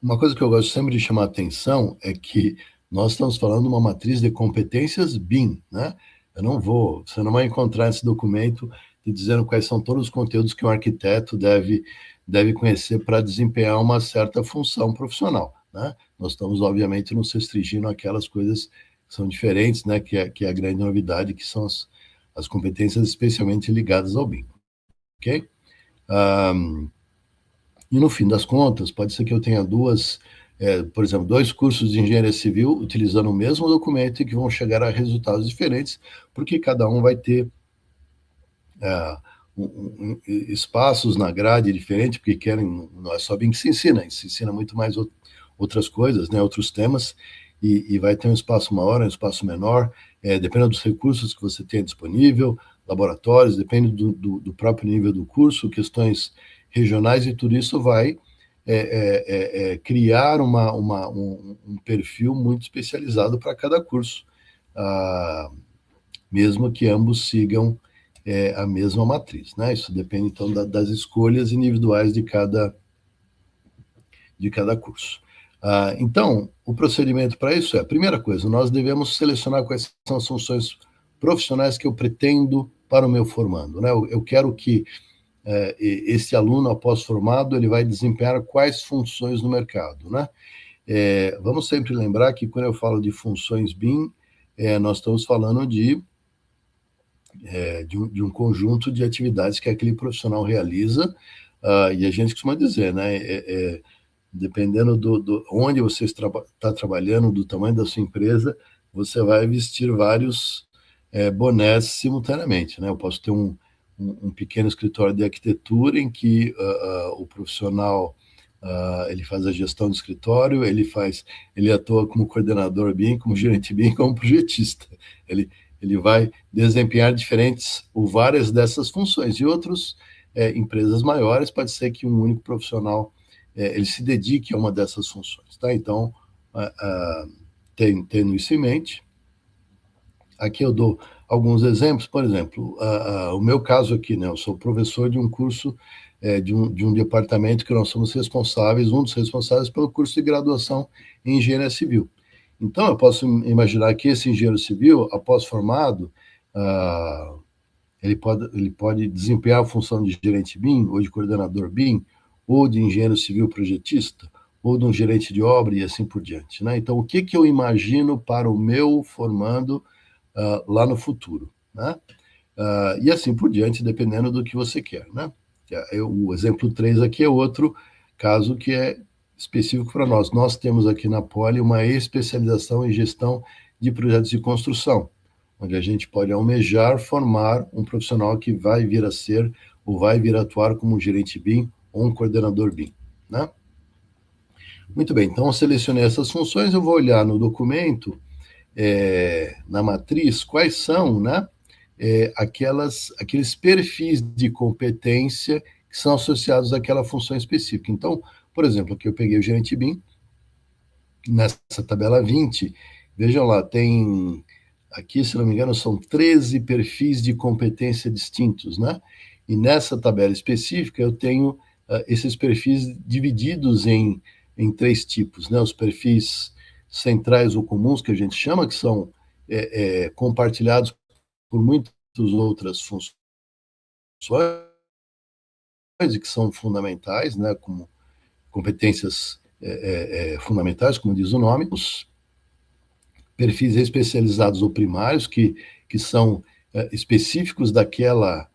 Uma coisa que eu gosto sempre de chamar a atenção é que nós estamos falando de uma matriz de competências BIM, né? Você não vai encontrar nesse documento dizendo quais são todos os conteúdos que um arquiteto deve conhecer para desempenhar uma certa função profissional, né? Nós estamos, obviamente, nos restringindo àquelas coisas que são diferentes, né? Que é a grande novidade, que são as competências especialmente ligadas ao BIM, ok? E no fim das contas, pode ser que eu tenha por exemplo, 2 cursos de engenharia civil utilizando o mesmo documento e que vão chegar a resultados diferentes, porque cada um vai ter espaços na grade diferente, porque não é só BIM que se ensina muito mais outras coisas, né, outros temas, e vai ter um espaço maior, um espaço menor, depende dos recursos que você tem disponível, laboratórios, depende do próprio nível do curso, questões regionais, e tudo isso vai criar um perfil muito especializado para cada curso, mesmo que ambos sigam a mesma matriz, né? Isso depende, então, das escolhas individuais de cada curso. Então, o procedimento para isso primeira coisa, nós devemos selecionar quais são as funções profissionais que eu pretendo para o meu formando, né? Eu quero que esse aluno, após formado, ele vai desempenhar quais funções no mercado, né? Vamos sempre lembrar que quando eu falo de funções BIM, nós estamos falando de um conjunto de atividades que aquele profissional realiza, e a gente costuma dizer, né? Dependendo onde você está trabalhando, do tamanho da sua empresa, você vai vestir vários bonés simultaneamente, né? Eu posso ter um pequeno escritório de arquitetura em que o profissional ele faz a gestão do escritório, ele atua como coordenador BIM, como gerente BIM, como projetista. Ele vai desempenhar diferentes ou várias dessas funções. E outras empresas maiores, pode ser que um único profissional ele se dedique a uma dessas funções, tá? Então, tendo isso em mente, aqui eu dou alguns exemplos. Por exemplo, o meu caso aqui, né? Eu sou professor de um curso, de um departamento que nós somos responsáveis, um dos responsáveis pelo curso de graduação em engenharia civil. Então, eu posso imaginar que esse engenheiro civil, após formado, ele pode desempenhar a função de gerente BIM, ou de coordenador BIM, ou de engenheiro civil projetista, ou de um gerente de obra, e assim por diante, né? Então, o que eu imagino para o meu formando lá no futuro, né? E assim por diante, dependendo do que você quer, né? O exemplo 3 aqui é outro caso que é específico para nós. Nós temos aqui na Poli uma especialização em gestão de projetos de construção, onde a gente pode almejar formar um profissional que vai vir a ser ou vai vir a atuar como um gerente BIM ou um coordenador BIM, né? Muito bem, então eu selecionei essas funções, eu vou olhar no documento, na matriz, quais são, né, aqueles perfis de competência que são associados àquela função específica. Então, por exemplo, aqui eu peguei o gerente BIM, nessa tabela 20, vejam lá, tem, aqui, se não me engano, são 13 perfis de competência distintos, né? E nessa tabela específica eu tenho esses perfis divididos em 3 tipos, né? Os perfis centrais ou comuns, que a gente chama, que são compartilhados por muitas outras funções e que são fundamentais, né? Como competências fundamentais, como diz o nome, os perfis especializados ou primários, que são específicos daquela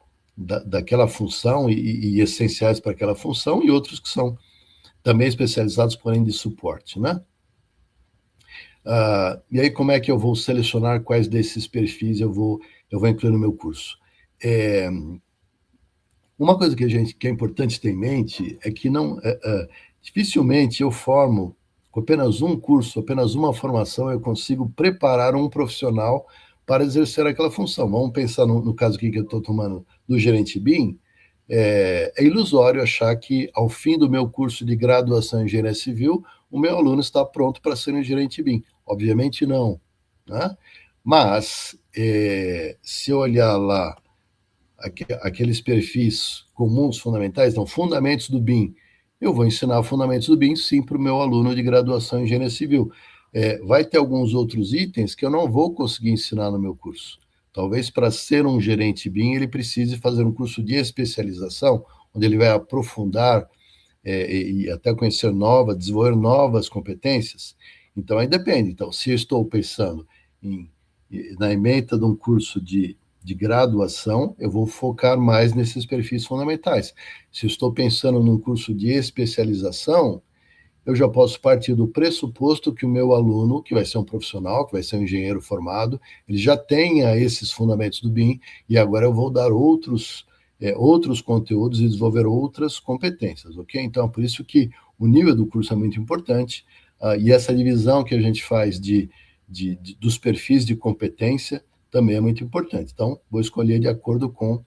função e essenciais para aquela função, e outros que são também especializados, porém de suporte, né? E aí, como é que eu vou selecionar quais desses perfis eu vou incluir no meu curso? Uma coisa que é importante ter em mente é que dificilmente eu formo, com apenas um curso, apenas uma formação, eu consigo preparar um profissional para exercer aquela função. Vamos pensar no caso aqui que eu estou tomando do gerente BIM. É ilusório achar que, ao fim do meu curso de graduação em engenharia civil, o meu aluno está pronto para ser um gerente BIM. Obviamente não, né? Mas, se eu olhar lá aqueles perfis comuns fundamentais, então, fundamentos do BIM, eu vou ensinar fundamentos do BIM, sim, para o meu aluno de graduação em engenharia civil. Vai ter alguns outros itens que eu não vou conseguir ensinar no meu curso. Talvez para ser um gerente BIM ele precise fazer um curso de especialização, onde ele vai aprofundar e até conhecer desenvolver novas competências. Então, aí depende. Então, se eu estou pensando na ementa de um curso de graduação, eu vou focar mais nesses perfis fundamentais. Se eu estou pensando num curso de especialização, eu já posso partir do pressuposto que o meu aluno, que vai ser um profissional, que vai ser um engenheiro formado, ele já tenha esses fundamentos do BIM, e agora eu vou dar outros conteúdos e desenvolver outras competências, ok? Então, é por isso que o nível do curso é muito importante, e essa divisão que a gente faz dos perfis de competência também é muito importante. Então, vou escolher de acordo com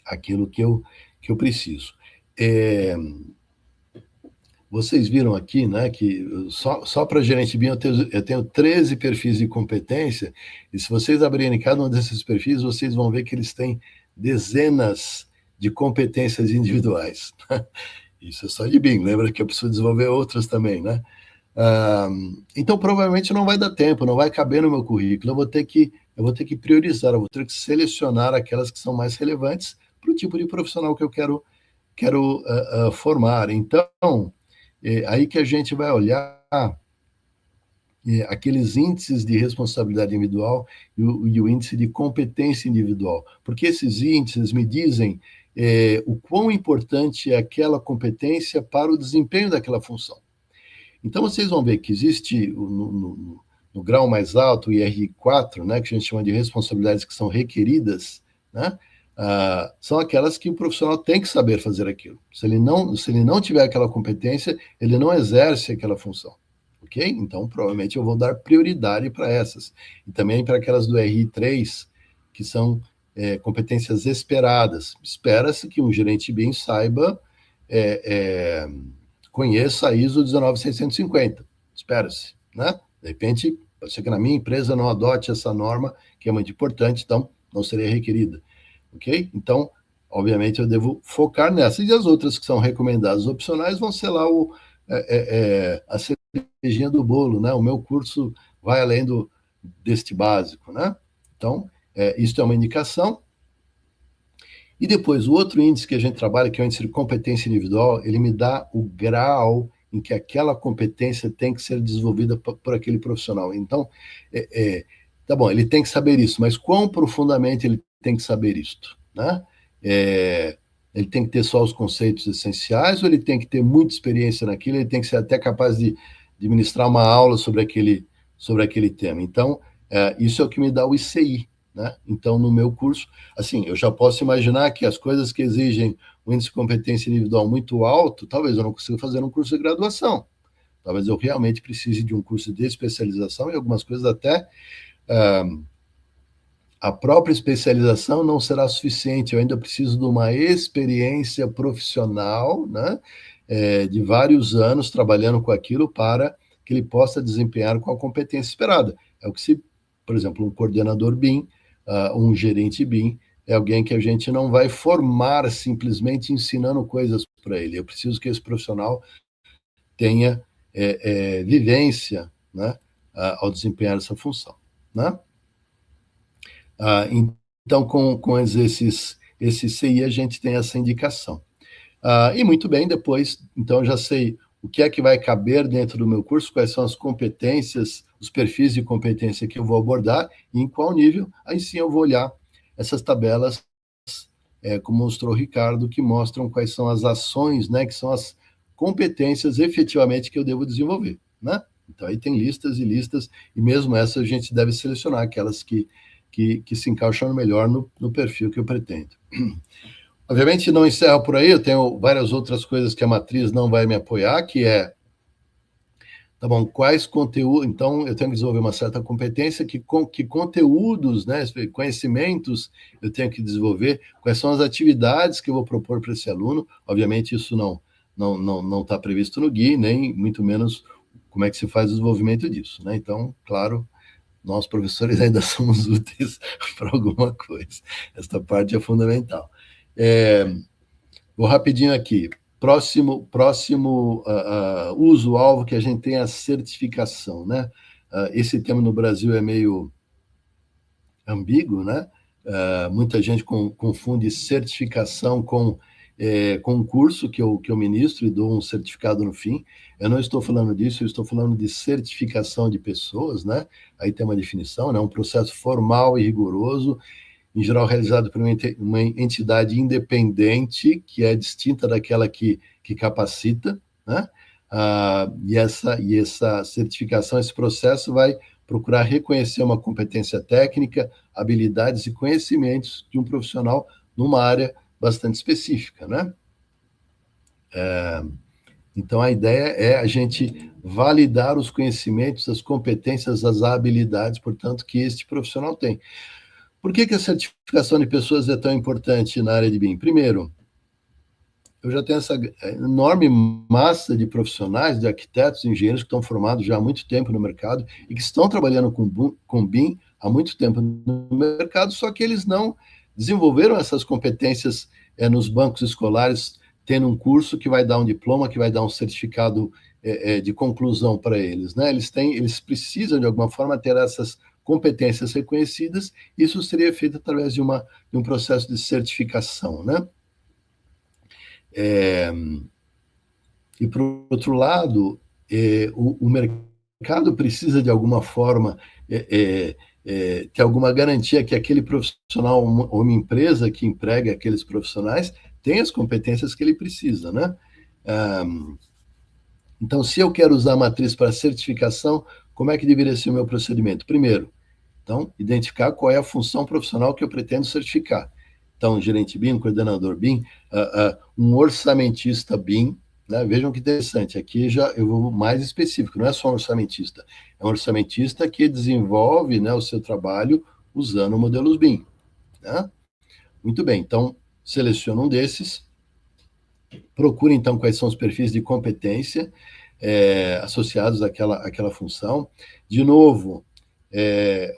aquilo que eu preciso. Vocês viram aqui, né, que só para gerente BIM eu tenho 13 perfis de competência, e se vocês abrirem cada um desses perfis, vocês vão ver que eles têm dezenas de competências individuais. Isso é só de BIM, lembra que eu preciso desenvolver outras também, né? Então, provavelmente não vai dar tempo, não vai caber no meu currículo, eu vou ter que priorizar, eu vou ter que selecionar aquelas que são mais relevantes para o tipo de profissional que eu quero formar. Então, aí que a gente vai olhar aqueles índices de responsabilidade individual e o índice de competência individual, porque esses índices me dizem o quão importante é aquela competência para o desempenho daquela função. Então, vocês vão ver que existe no grau mais alto, o IR4, né, que a gente chama de responsabilidades que são requeridas, né, são aquelas que o profissional tem que saber fazer aquilo. Se ele não tiver aquela competência, ele não exerce aquela função, ok? Então, provavelmente eu vou dar prioridade para essas. E também para aquelas do RI3, que são competências esperadas. Espera-se que um gerente BIM saiba, conheça a ISO 19650, espera-se, né? De repente, pode ser que na minha empresa não adote essa norma, que é muito importante, então não seria requerida. Ok? Então, obviamente, eu devo focar nessas. E as outras que são recomendadas opcionais vão ser lá a cerejinha do bolo, né? O meu curso vai além deste básico, né? Então, isso é uma indicação. E depois, o outro índice que a gente trabalha, que é o índice de competência individual, ele me dá o grau em que aquela competência tem que ser desenvolvida por aquele profissional. Então, tá bom, ele tem que saber isso, mas quão profundamente ele tem que saber isto, né? Ele tem que ter só os conceitos essenciais, ou ele tem que ter muita experiência naquilo, ele tem que ser até capaz de ministrar uma aula sobre aquele tema. Então, Isso é o que me dá o ICI, né? Então, no meu curso, assim, eu já posso imaginar que as coisas que exigem um índice de competência individual muito alto, talvez eu não consiga fazer um curso de graduação. Talvez eu realmente precise de um curso de especialização e algumas coisas até a própria especialização não será suficiente. Eu ainda preciso de uma experiência profissional, né, de vários anos trabalhando com aquilo para que ele possa desempenhar com a competência esperada. É o que se, por exemplo, um coordenador BIM, um gerente BIM, é alguém que a gente não vai formar simplesmente ensinando coisas para ele. Eu preciso que esse profissional tenha vivência, né, ao desempenhar essa função, né? Então, com esses CI, a gente tem essa indicação. E muito bem, depois, então, já sei o que é que vai caber dentro do meu curso, quais são as competências, os perfis de competência que eu vou abordar e em qual nível, aí sim eu vou olhar essas tabelas, como mostrou o Ricardo, que mostram quais são as ações, né, que são as competências efetivamente que eu devo desenvolver, né? Então, aí tem listas e listas, e mesmo essa a gente deve selecionar aquelas que se encaixam melhor no perfil que eu pretendo. Obviamente, não encerro por aí, eu tenho várias outras coisas que a matriz não vai me apoiar, que é, tá bom, quais conteúdos, então eu tenho que desenvolver uma certa competência, que conteúdos, né, conhecimentos eu tenho que desenvolver, quais são as atividades que eu vou propor para esse aluno. Obviamente, isso não está previsto no GUI, nem muito menos como é que se faz o desenvolvimento disso, né? Então, claro, nós, professores, ainda somos úteis para alguma coisa. Esta parte é fundamental. Vou rapidinho aqui. Próximo uso-alvo que a gente tem é a certificação, né? Esse termo no Brasil é meio ambíguo, né? Muita gente confunde certificação com um curso que eu ministro e dou um certificado no fim. Eu não estou falando disso, eu estou falando de certificação de pessoas, né? Aí tem uma definição, né? Um processo formal e rigoroso, em geral realizado por uma entidade independente, que é distinta daquela que capacita, né? E essa certificação, esse processo vai procurar reconhecer uma competência técnica, habilidades e conhecimentos de um profissional numa área bastante específica, né? Então, a ideia é a gente validar os conhecimentos, as competências, as habilidades, portanto, que este profissional tem. Por que a certificação de pessoas é tão importante na área de BIM? Primeiro, eu já tenho essa enorme massa de profissionais, de arquitetos, engenheiros que estão formados já há muito tempo no mercado e que estão trabalhando com BIM há muito tempo no mercado, só que eles não desenvolveram essas competências nos bancos escolares, tendo um curso que vai dar um diploma, que vai dar um certificado de conclusão para eles, né? Eles precisam, de alguma forma, ter essas competências reconhecidas. Isso seria feito através de um processo de certificação, né? E, por outro lado, o mercado precisa, de alguma forma, ter alguma garantia que aquele profissional ou uma empresa que emprega aqueles profissionais tem as competências que ele precisa, né? Então, se eu quero usar a matriz para certificação, como é que deveria ser o meu procedimento? Primeiro, então, identificar qual é a função profissional que eu pretendo certificar. Então, gerente BIM, coordenador BIM, um orçamentista BIM, né? Vejam que interessante, aqui já eu vou mais específico, não é só um orçamentista, é um orçamentista que desenvolve, né, o seu trabalho usando modelos BIM, né? Muito bem, então, seleciona um desses, procura então quais são os perfis de competência associados àquela função. De novo,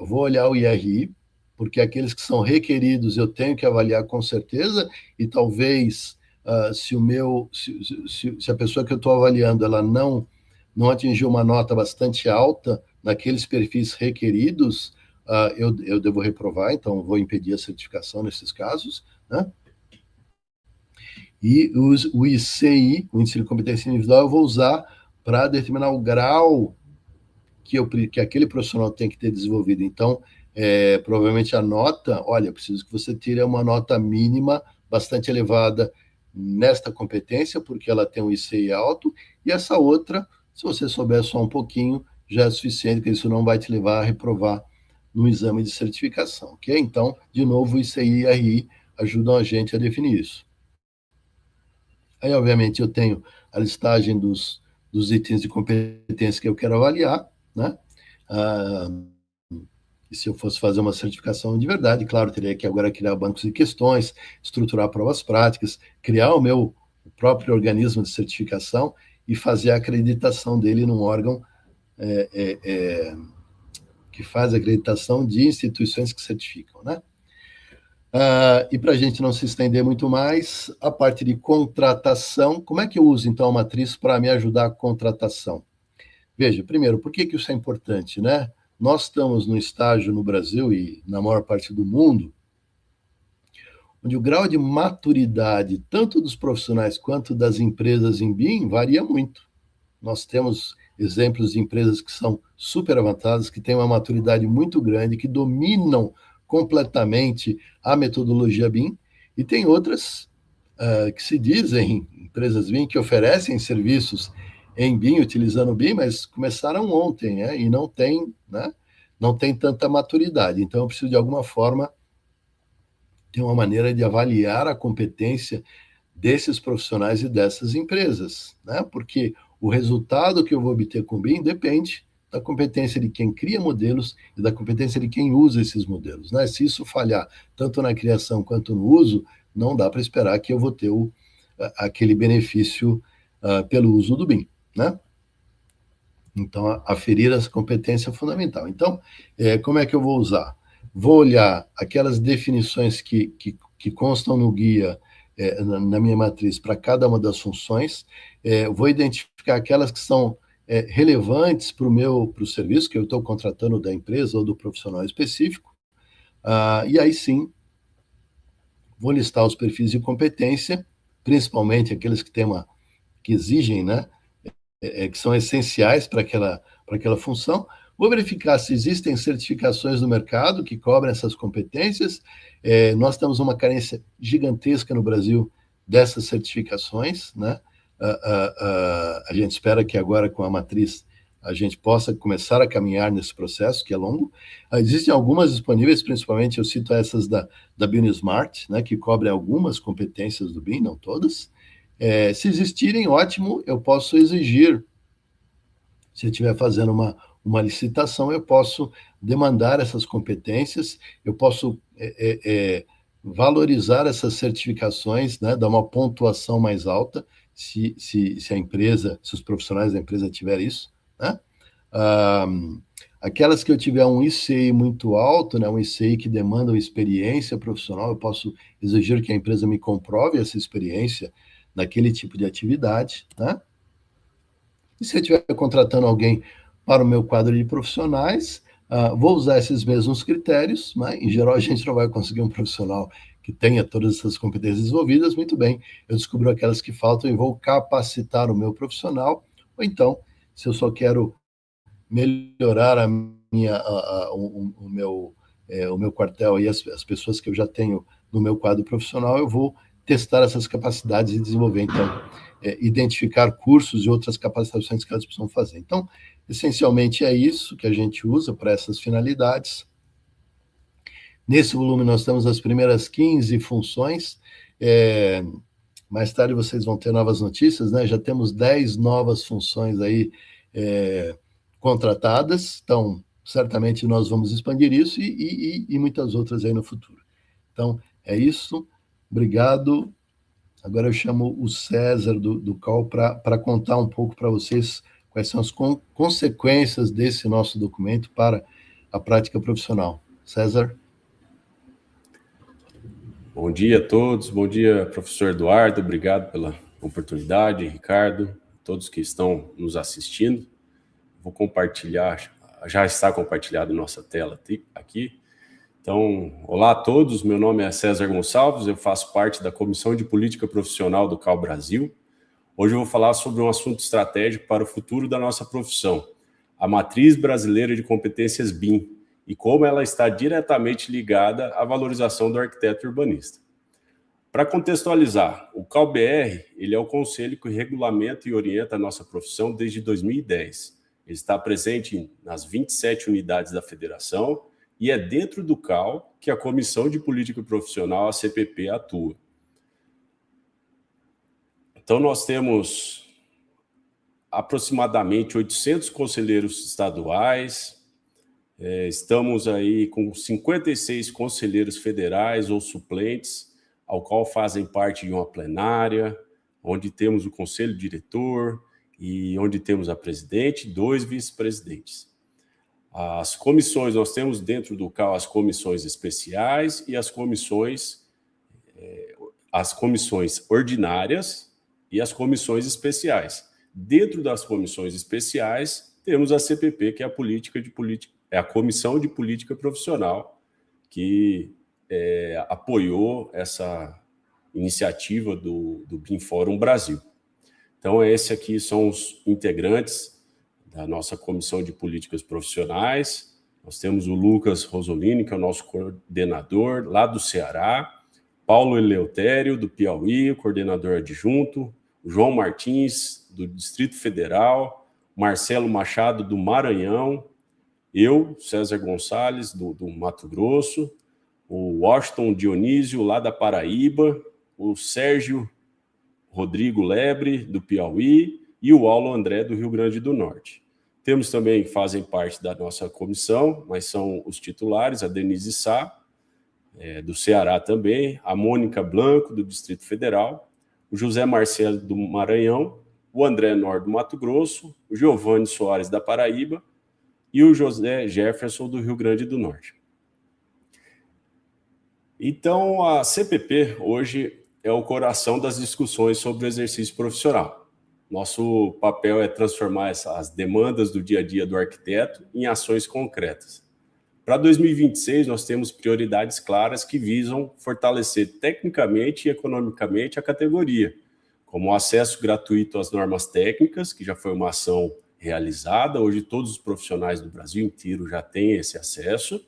vou olhar o IRI, porque aqueles que são requeridos eu tenho que avaliar com certeza, e talvez se a pessoa que eu estou avaliando ela não atingiu uma nota bastante alta naqueles perfis requeridos, eu devo reprovar, então vou impedir a certificação nesses casos, né? E o ICI, o Índice de Competência Individual, eu vou usar para determinar o grau que aquele profissional tem que ter desenvolvido. Então, provavelmente a nota, olha, preciso que você tire uma nota mínima bastante elevada nesta competência, porque ela tem um ICI alto, e essa outra, se você souber só um pouquinho, já é suficiente, porque isso não vai te levar a reprovar no exame de certificação, ok? Então, de novo, o ICI e a RI ajudam a gente a definir isso. Aí, obviamente, eu tenho a listagem dos itens de competência que eu quero avaliar, né? E se eu fosse fazer uma certificação de verdade, claro, teria que agora criar bancos de questões, estruturar provas práticas, criar o meu próprio organismo de certificação e fazer a acreditação dele num órgão que faz a acreditação de instituições que certificam, né? E para a gente não se estender muito mais, a parte de contratação, como é que eu uso, então, a matriz para me ajudar a contratação? Veja, primeiro, por que isso é importante, né? Nós estamos no estágio no Brasil e na maior parte do mundo, onde o grau de maturidade, tanto dos profissionais quanto das empresas em BIM, varia muito. Nós temos exemplos de empresas que são super avançadas, que têm uma maturidade muito grande, que dominam completamente a metodologia BIM, e tem outras que se dizem empresas BIM que oferecem serviços em BIM, utilizando BIM, mas começaram ontem, e não tem tanta maturidade. Então, eu preciso, de alguma forma, ter uma maneira de avaliar a competência desses profissionais e dessas empresas, né? Porque o resultado que eu vou obter com o BIM depende da competência de quem cria modelos e da competência de quem usa esses modelos, né? Se isso falhar tanto na criação quanto no uso, não dá para esperar que eu vou ter aquele benefício pelo uso do BIM, né? Então, aferir essa competência é fundamental. Então, como é que eu vou usar? Vou olhar aquelas definições que constam no guia, na minha matriz, para cada uma das funções, vou identificar aquelas que são relevantes para o serviço que eu estou contratando da empresa ou do profissional específico, e aí sim, vou listar os perfis de competência, principalmente aqueles que exigem, né, que são essenciais para aquela função. Vou verificar se existem certificações no mercado que cobrem essas competências. Nós temos uma carência gigantesca no Brasil dessas certificações, né? A gente espera que agora, com a matriz, a gente possa começar a caminhar nesse processo, que é longo. Existem algumas disponíveis, principalmente eu cito essas da BIM-Smart, né, que cobrem algumas competências do BIM, não todas. Se existirem, ótimo, eu posso exigir. Se eu estiver fazendo uma licitação, eu posso demandar essas competências, eu posso valorizar essas certificações, né, dar uma pontuação mais alta, se a empresa, se os profissionais da empresa tiverem isso, né? Aquelas que eu tiver um ICI muito alto, né, um ICI que demanda uma experiência profissional, eu posso exigir que a empresa me comprove essa experiência naquele tipo de atividade, né? E se eu estiver contratando alguém para o meu quadro de profissionais, vou usar esses mesmos critérios, né? Em geral, a gente não vai conseguir um profissional que tenha todas essas competências desenvolvidas. Muito bem, eu descubro aquelas que faltam e vou capacitar o meu profissional, ou então, se eu só quero melhorar o meu quartel e as pessoas que eu já tenho no meu quadro profissional, eu vou testar essas capacidades e desenvolver, então, identificar cursos e outras capacitações que elas precisam fazer. Então, essencialmente é isso que a gente usa para essas finalidades. Nesse volume nós temos as primeiras 15 funções, mais tarde vocês vão ter novas notícias, né? Já temos 10 novas funções aí contratadas, então certamente nós vamos expandir isso e muitas outras aí no futuro. Então, é isso, obrigado. Agora eu chamo o César do CAL para contar um pouco para vocês quais são as consequências desse nosso documento para a prática profissional. César? Bom dia a todos, bom dia, professor Eduardo, obrigado pela oportunidade, Ricardo, todos que estão nos assistindo. Vou compartilhar, já está compartilhado nossa tela aqui. Então, olá a todos, meu nome é César Gonçalves, eu faço parte da Comissão de Política Profissional do CAL Brasil. Hoje eu vou falar sobre um assunto estratégico para o futuro da nossa profissão, a Matriz Brasileira de Competências BIM, e como ela está diretamente ligada à valorização do arquiteto urbanista. Para contextualizar, o CAL-BR ele é o conselho que regulamenta e orienta a nossa profissão desde 2010. Ele está presente nas 27 unidades da federação, e é dentro do CAL que a Comissão de Política Profissional, a CPP, atua. Então, nós temos aproximadamente 800 conselheiros estaduais, estamos aí com 56 conselheiros federais ou suplentes, ao qual fazem parte de uma plenária, onde temos o conselho diretor e onde temos a presidente e 2 vice-presidentes. As comissões, nós temos dentro do CAL as comissões especiais e as comissões ordinárias e as comissões especiais. Dentro das comissões especiais, temos a CPP, que é a Comissão de Política Profissional, que apoiou essa iniciativa do BIM Fórum Brasil. Então, esse aqui são os integrantes da nossa Comissão de Políticas Profissionais. Nós temos o Lucas Rosolini, que é o nosso coordenador lá do Ceará, Paulo Eleutério, do Piauí, o coordenador adjunto, o João Martins, do Distrito Federal, Marcelo Machado, do Maranhão, eu, César Gonçalves, do Mato Grosso, o Washington Dionísio, lá da Paraíba, o Sérgio Rodrigo Lebre, do Piauí, e o Aulo André, do Rio Grande do Norte. Temos também, fazem parte da nossa comissão, mas são os titulares, a Denise Sá, do Ceará também, a Mônica Blanco, do Distrito Federal, o José Marcelo, do Maranhão, o André Nor, do Mato Grosso, o Giovanni Soares, da Paraíba, e o José Jefferson, do Rio Grande do Norte. Então, a CPP, hoje, é o coração das discussões sobre o exercício profissional. Nosso papel é transformar as demandas do dia a dia do arquiteto em ações concretas. Para 2026, nós temos prioridades claras que visam fortalecer tecnicamente e economicamente a categoria, como o acesso gratuito às normas técnicas, que já foi uma ação realizada, hoje todos os profissionais do Brasil inteiro já têm esse acesso,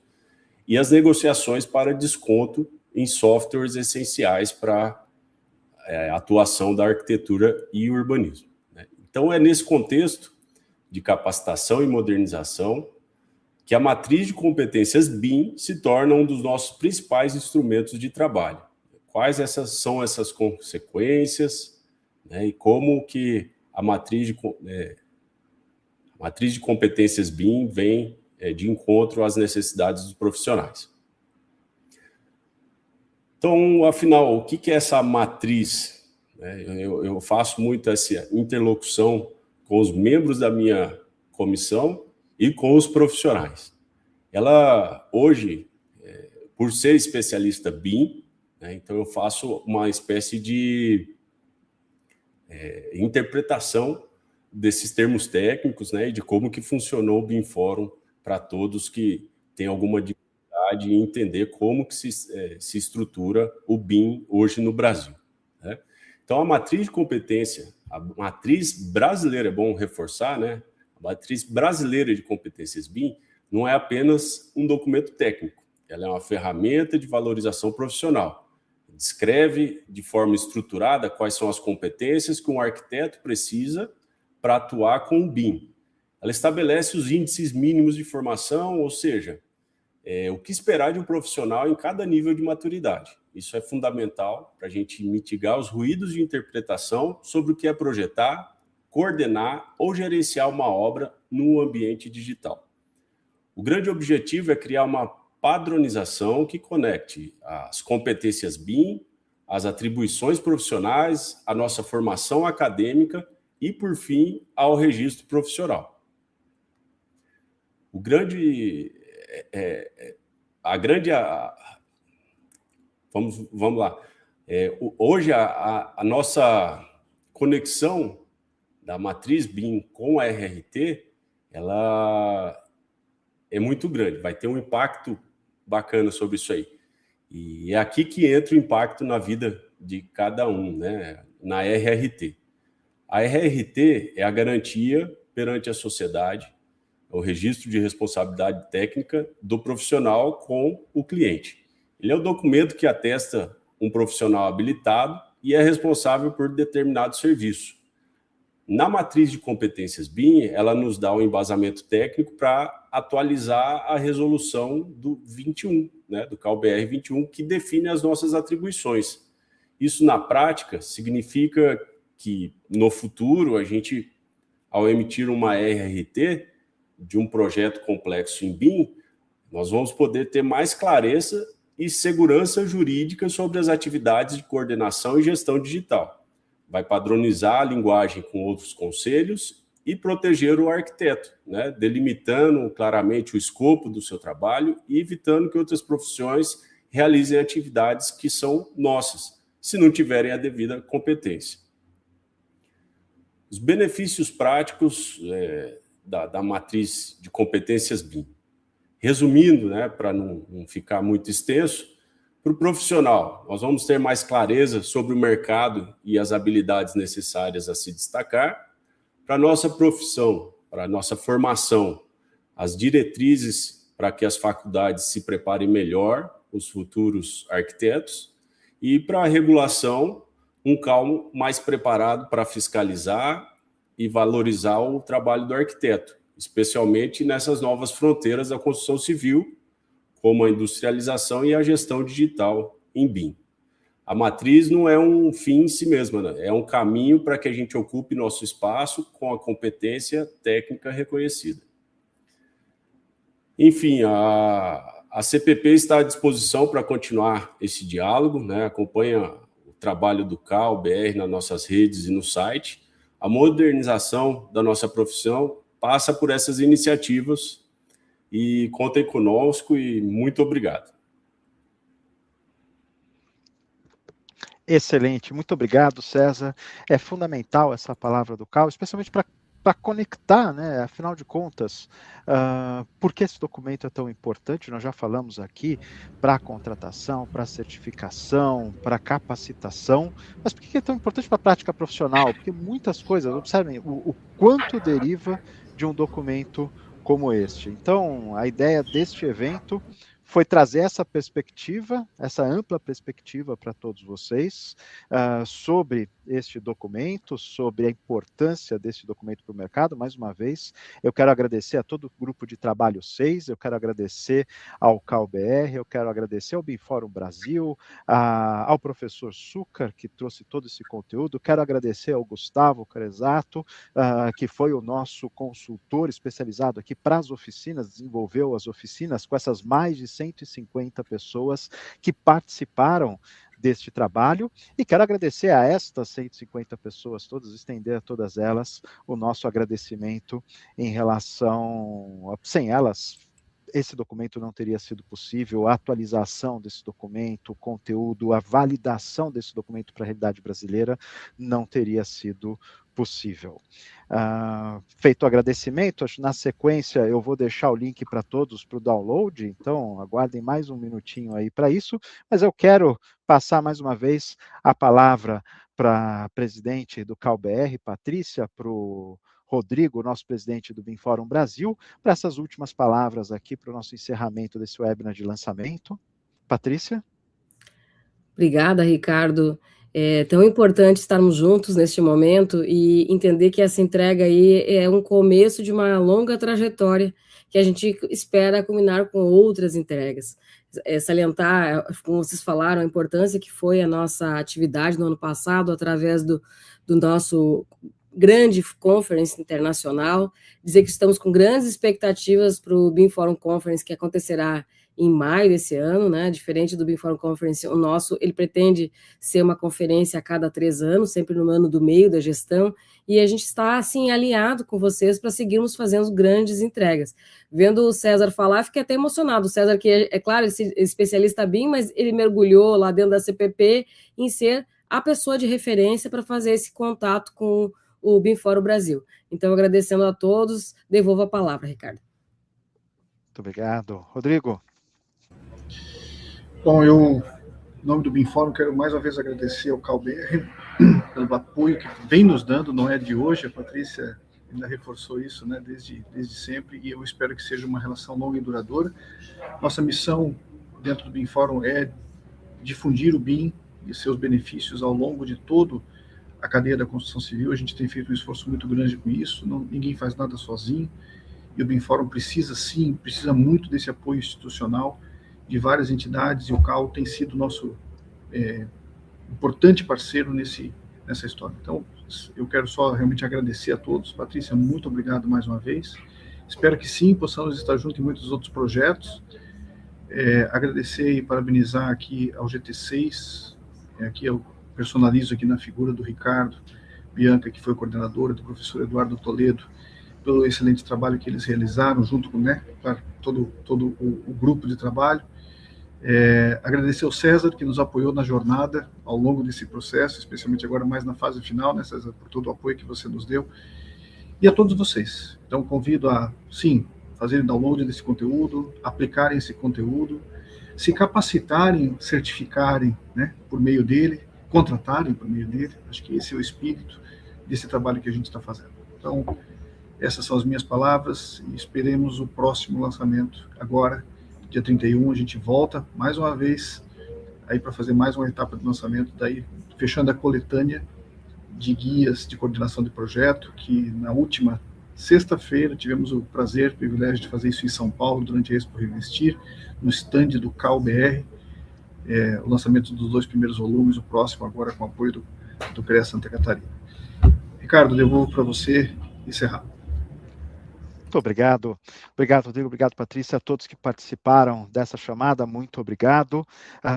e as negociações para desconto em softwares essenciais para a atuação da arquitetura e urbanismo. Então, é nesse contexto de capacitação e modernização que a matriz de competências BIM se torna um dos nossos principais instrumentos de trabalho. Quais são essas consequências, né, e como que a matriz de competências BIM vem de encontro às necessidades dos profissionais. Então, afinal, o que é essa matriz? Eu faço muito essa interlocução com os membros da minha comissão e com os profissionais. Ela, hoje, por ser especialista BIM, então eu faço uma espécie de interpretação desses termos técnicos, e de como que funcionou o BIM Fórum para todos que têm alguma dificuldade em entender como que se estrutura o BIM hoje no Brasil. Então, a matriz de competência, a matriz brasileira, é bom reforçar, a matriz brasileira de competências BIM não é apenas um documento técnico, ela é uma ferramenta de valorização profissional. Descreve de forma estruturada quais são as competências que um arquiteto precisa para atuar com o BIM. Ela estabelece os índices mínimos de formação, ou seja, o que esperar de um profissional em cada nível de maturidade. Isso é fundamental para a gente mitigar os ruídos de interpretação sobre o que é projetar, coordenar ou gerenciar uma obra no ambiente digital. O grande objetivo é criar uma padronização que conecte as competências BIM, as atribuições profissionais, a nossa formação acadêmica e, por fim, ao registro profissional. Vamos lá. Hoje, a nossa conexão da matriz BIM com a RRT, ela é muito grande, vai ter um impacto bacana sobre isso aí. E é aqui que entra o impacto na vida de cada um, na RRT. A RRT é a garantia perante a sociedade, o registro de responsabilidade técnica do profissional com o cliente. Ele é o documento que atesta um profissional habilitado e é responsável por determinado serviço. Na matriz de competências BIM, ela nos dá um embasamento técnico para atualizar a resolução do 21, né, do CalBR 21, que define as nossas atribuições. Isso, na prática, significa que, no futuro, a gente, ao emitir uma RRT de um projeto complexo em BIM, nós vamos poder ter mais clareza e segurança jurídica sobre as atividades de coordenação e gestão digital. Vai padronizar a linguagem com outros conselhos e proteger o arquiteto, né, delimitando claramente o escopo do seu trabalho e evitando que outras profissões realizem atividades que são nossas, se não tiverem a devida competência. Os benefícios práticos da matriz de competências BIM. Resumindo, né, para não ficar muito extenso, para o profissional, nós vamos ter mais clareza sobre o mercado e as habilidades necessárias a se destacar. Para a nossa profissão, para a nossa formação, as diretrizes para que as faculdades se preparem melhor, os futuros arquitetos. E para a regulação, um CAL mais preparado para fiscalizar e valorizar o trabalho do arquiteto, especialmente nessas novas fronteiras da construção civil, como a industrialização e a gestão digital em BIM. A matriz não é um fim em si mesma, né? É um caminho para que a gente ocupe nosso espaço com a competência técnica reconhecida. Enfim, a CPP está à disposição para continuar esse diálogo, né? Acompanha o trabalho do CalBR nas nossas redes e no site. A modernização da nossa profissão passa por essas iniciativas e contem conosco e muito obrigado. Excelente, muito obrigado, César. É fundamental essa palavra do CAL, especialmente para conectar, né? Afinal de contas, por que esse documento é tão importante? Nós já falamos aqui para a contratação, para a certificação, para a capacitação, mas por que é tão importante para a prática profissional? Porque muitas coisas, observem o quanto deriva de um documento como este. Então, a ideia deste evento foi trazer essa perspectiva, essa ampla perspectiva para todos vocês, sobre este documento, sobre a importância desse documento para o mercado. Mais uma vez, eu quero agradecer a todo o grupo de trabalho 6, eu quero agradecer ao CalBR, eu quero agradecer ao BIMFórum Brasil, ao professor Sucar, que trouxe todo esse conteúdo, quero agradecer ao Gustavo Cresato, que foi o nosso consultor especializado aqui para as oficinas, desenvolveu as oficinas com essas mais de 150 pessoas que participaram deste trabalho, e quero agradecer a estas 150 pessoas todas, estender a todas elas o nosso agradecimento em relação, sem elas, esse documento não teria sido possível, a atualização desse documento, o conteúdo, a validação desse documento para a realidade brasileira não teria sido possível. Feito o agradecimento, na sequência eu vou deixar o link para todos para o download, então aguardem mais um minutinho aí para isso, mas eu quero passar mais uma vez a palavra para a presidente do CalBR, Patrícia, para o Rodrigo, nosso presidente do BIMFórum Brasil, para essas últimas palavras aqui para o nosso encerramento desse webinar de lançamento. Patrícia? Obrigada, Ricardo. É tão importante estarmos juntos neste momento e entender que essa entrega aí é um começo de uma longa trajetória que a gente espera culminar com outras entregas. Salientar, como vocês falaram, a importância que foi a nossa atividade no ano passado através do nosso grande conference internacional, dizer que estamos com grandes expectativas para o BIMFórum Conference, que acontecerá em maio desse ano, né? Diferente do BIMFórum Conference, o nosso, ele pretende ser uma conferência a cada 3 anos, sempre no ano do meio da gestão, e a gente está, assim, alinhado com vocês para seguirmos fazendo grandes entregas. Vendo o César falar, fiquei até emocionado. O César, que é claro, ele é especialista BIM, mas ele mergulhou lá dentro da CPP em ser a pessoa de referência para fazer esse contato com o BIMFórum Brasil. Então, agradecendo a todos, devolvo a palavra, Ricardo. Muito obrigado. Rodrigo? Bom, eu, em nome do BIMFórum, quero mais uma vez agradecer ao CalBR pelo apoio que vem nos dando, não é de hoje, a Patrícia ainda reforçou isso, né, desde sempre, e eu espero que seja uma relação longa e duradoura. Nossa missão dentro do BIMFórum é difundir o BIM e seus benefícios ao longo de todo a cadeia da construção civil. A gente tem feito um esforço muito grande com isso, ninguém faz nada sozinho, e o BIMFórum precisa muito desse apoio institucional de várias entidades, e o CAL tem sido nosso importante parceiro nessa história. Então, eu quero só realmente agradecer a todos. Patrícia, muito obrigado mais uma vez. Espero que sim, possamos estar juntos em muitos outros projetos. Agradecer e parabenizar aqui ao GT6, aqui eu personalizo aqui na figura do Ricardo, Bianca, que foi coordenadora, do professor Eduardo Toledo, pelo excelente trabalho que eles realizaram, junto com todo o grupo de trabalho. Agradecer ao César, que nos apoiou na jornada ao longo desse processo, especialmente agora mais na fase final, né, César, por todo o apoio que você nos deu, e a todos vocês. Então, convido a, sim, fazerem download desse conteúdo, aplicarem esse conteúdo, se capacitarem, certificarem, né, por meio dele, contratarem por meio dele. Acho que esse é o espírito desse trabalho que a gente está fazendo. Então, essas são as minhas palavras, e esperemos o próximo lançamento agora, dia 31, a gente volta mais uma vez aí para fazer mais uma etapa de lançamento, daí fechando a coletânea de guias de coordenação de projeto, que na última sexta-feira tivemos o prazer, o privilégio de fazer isso em São Paulo, durante a Expo Revestir, no stand do CAL-BR, o lançamento dos 2 primeiros volumes, o próximo agora com o apoio do CREA Santa Catarina. Ricardo, devolvo para você encerrar. Muito obrigado. Obrigado, Rodrigo. Obrigado, Patrícia. A todos que participaram dessa chamada, muito obrigado.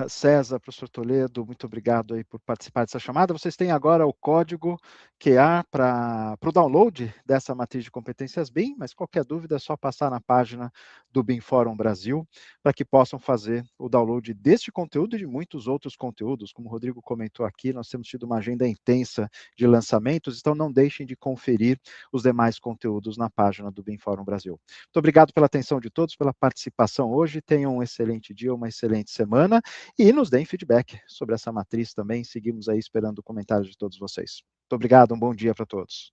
César, professor Toledo, muito obrigado aí por participar dessa chamada. Vocês têm agora o código QA para o download dessa matriz de competências BIM, mas qualquer dúvida é só passar na página do BIMFórum Brasil para que possam fazer o download deste conteúdo e de muitos outros conteúdos. Como o Rodrigo comentou aqui, nós temos tido uma agenda intensa de lançamentos, então não deixem de conferir os demais conteúdos na página do BIMFórum Brasil. Muito obrigado pela atenção de todos, pela participação hoje. Tenham um excelente dia, uma excelente semana e nos deem feedback sobre essa matriz também. Seguimos aí esperando comentários de todos vocês. Muito obrigado, um bom dia para todos.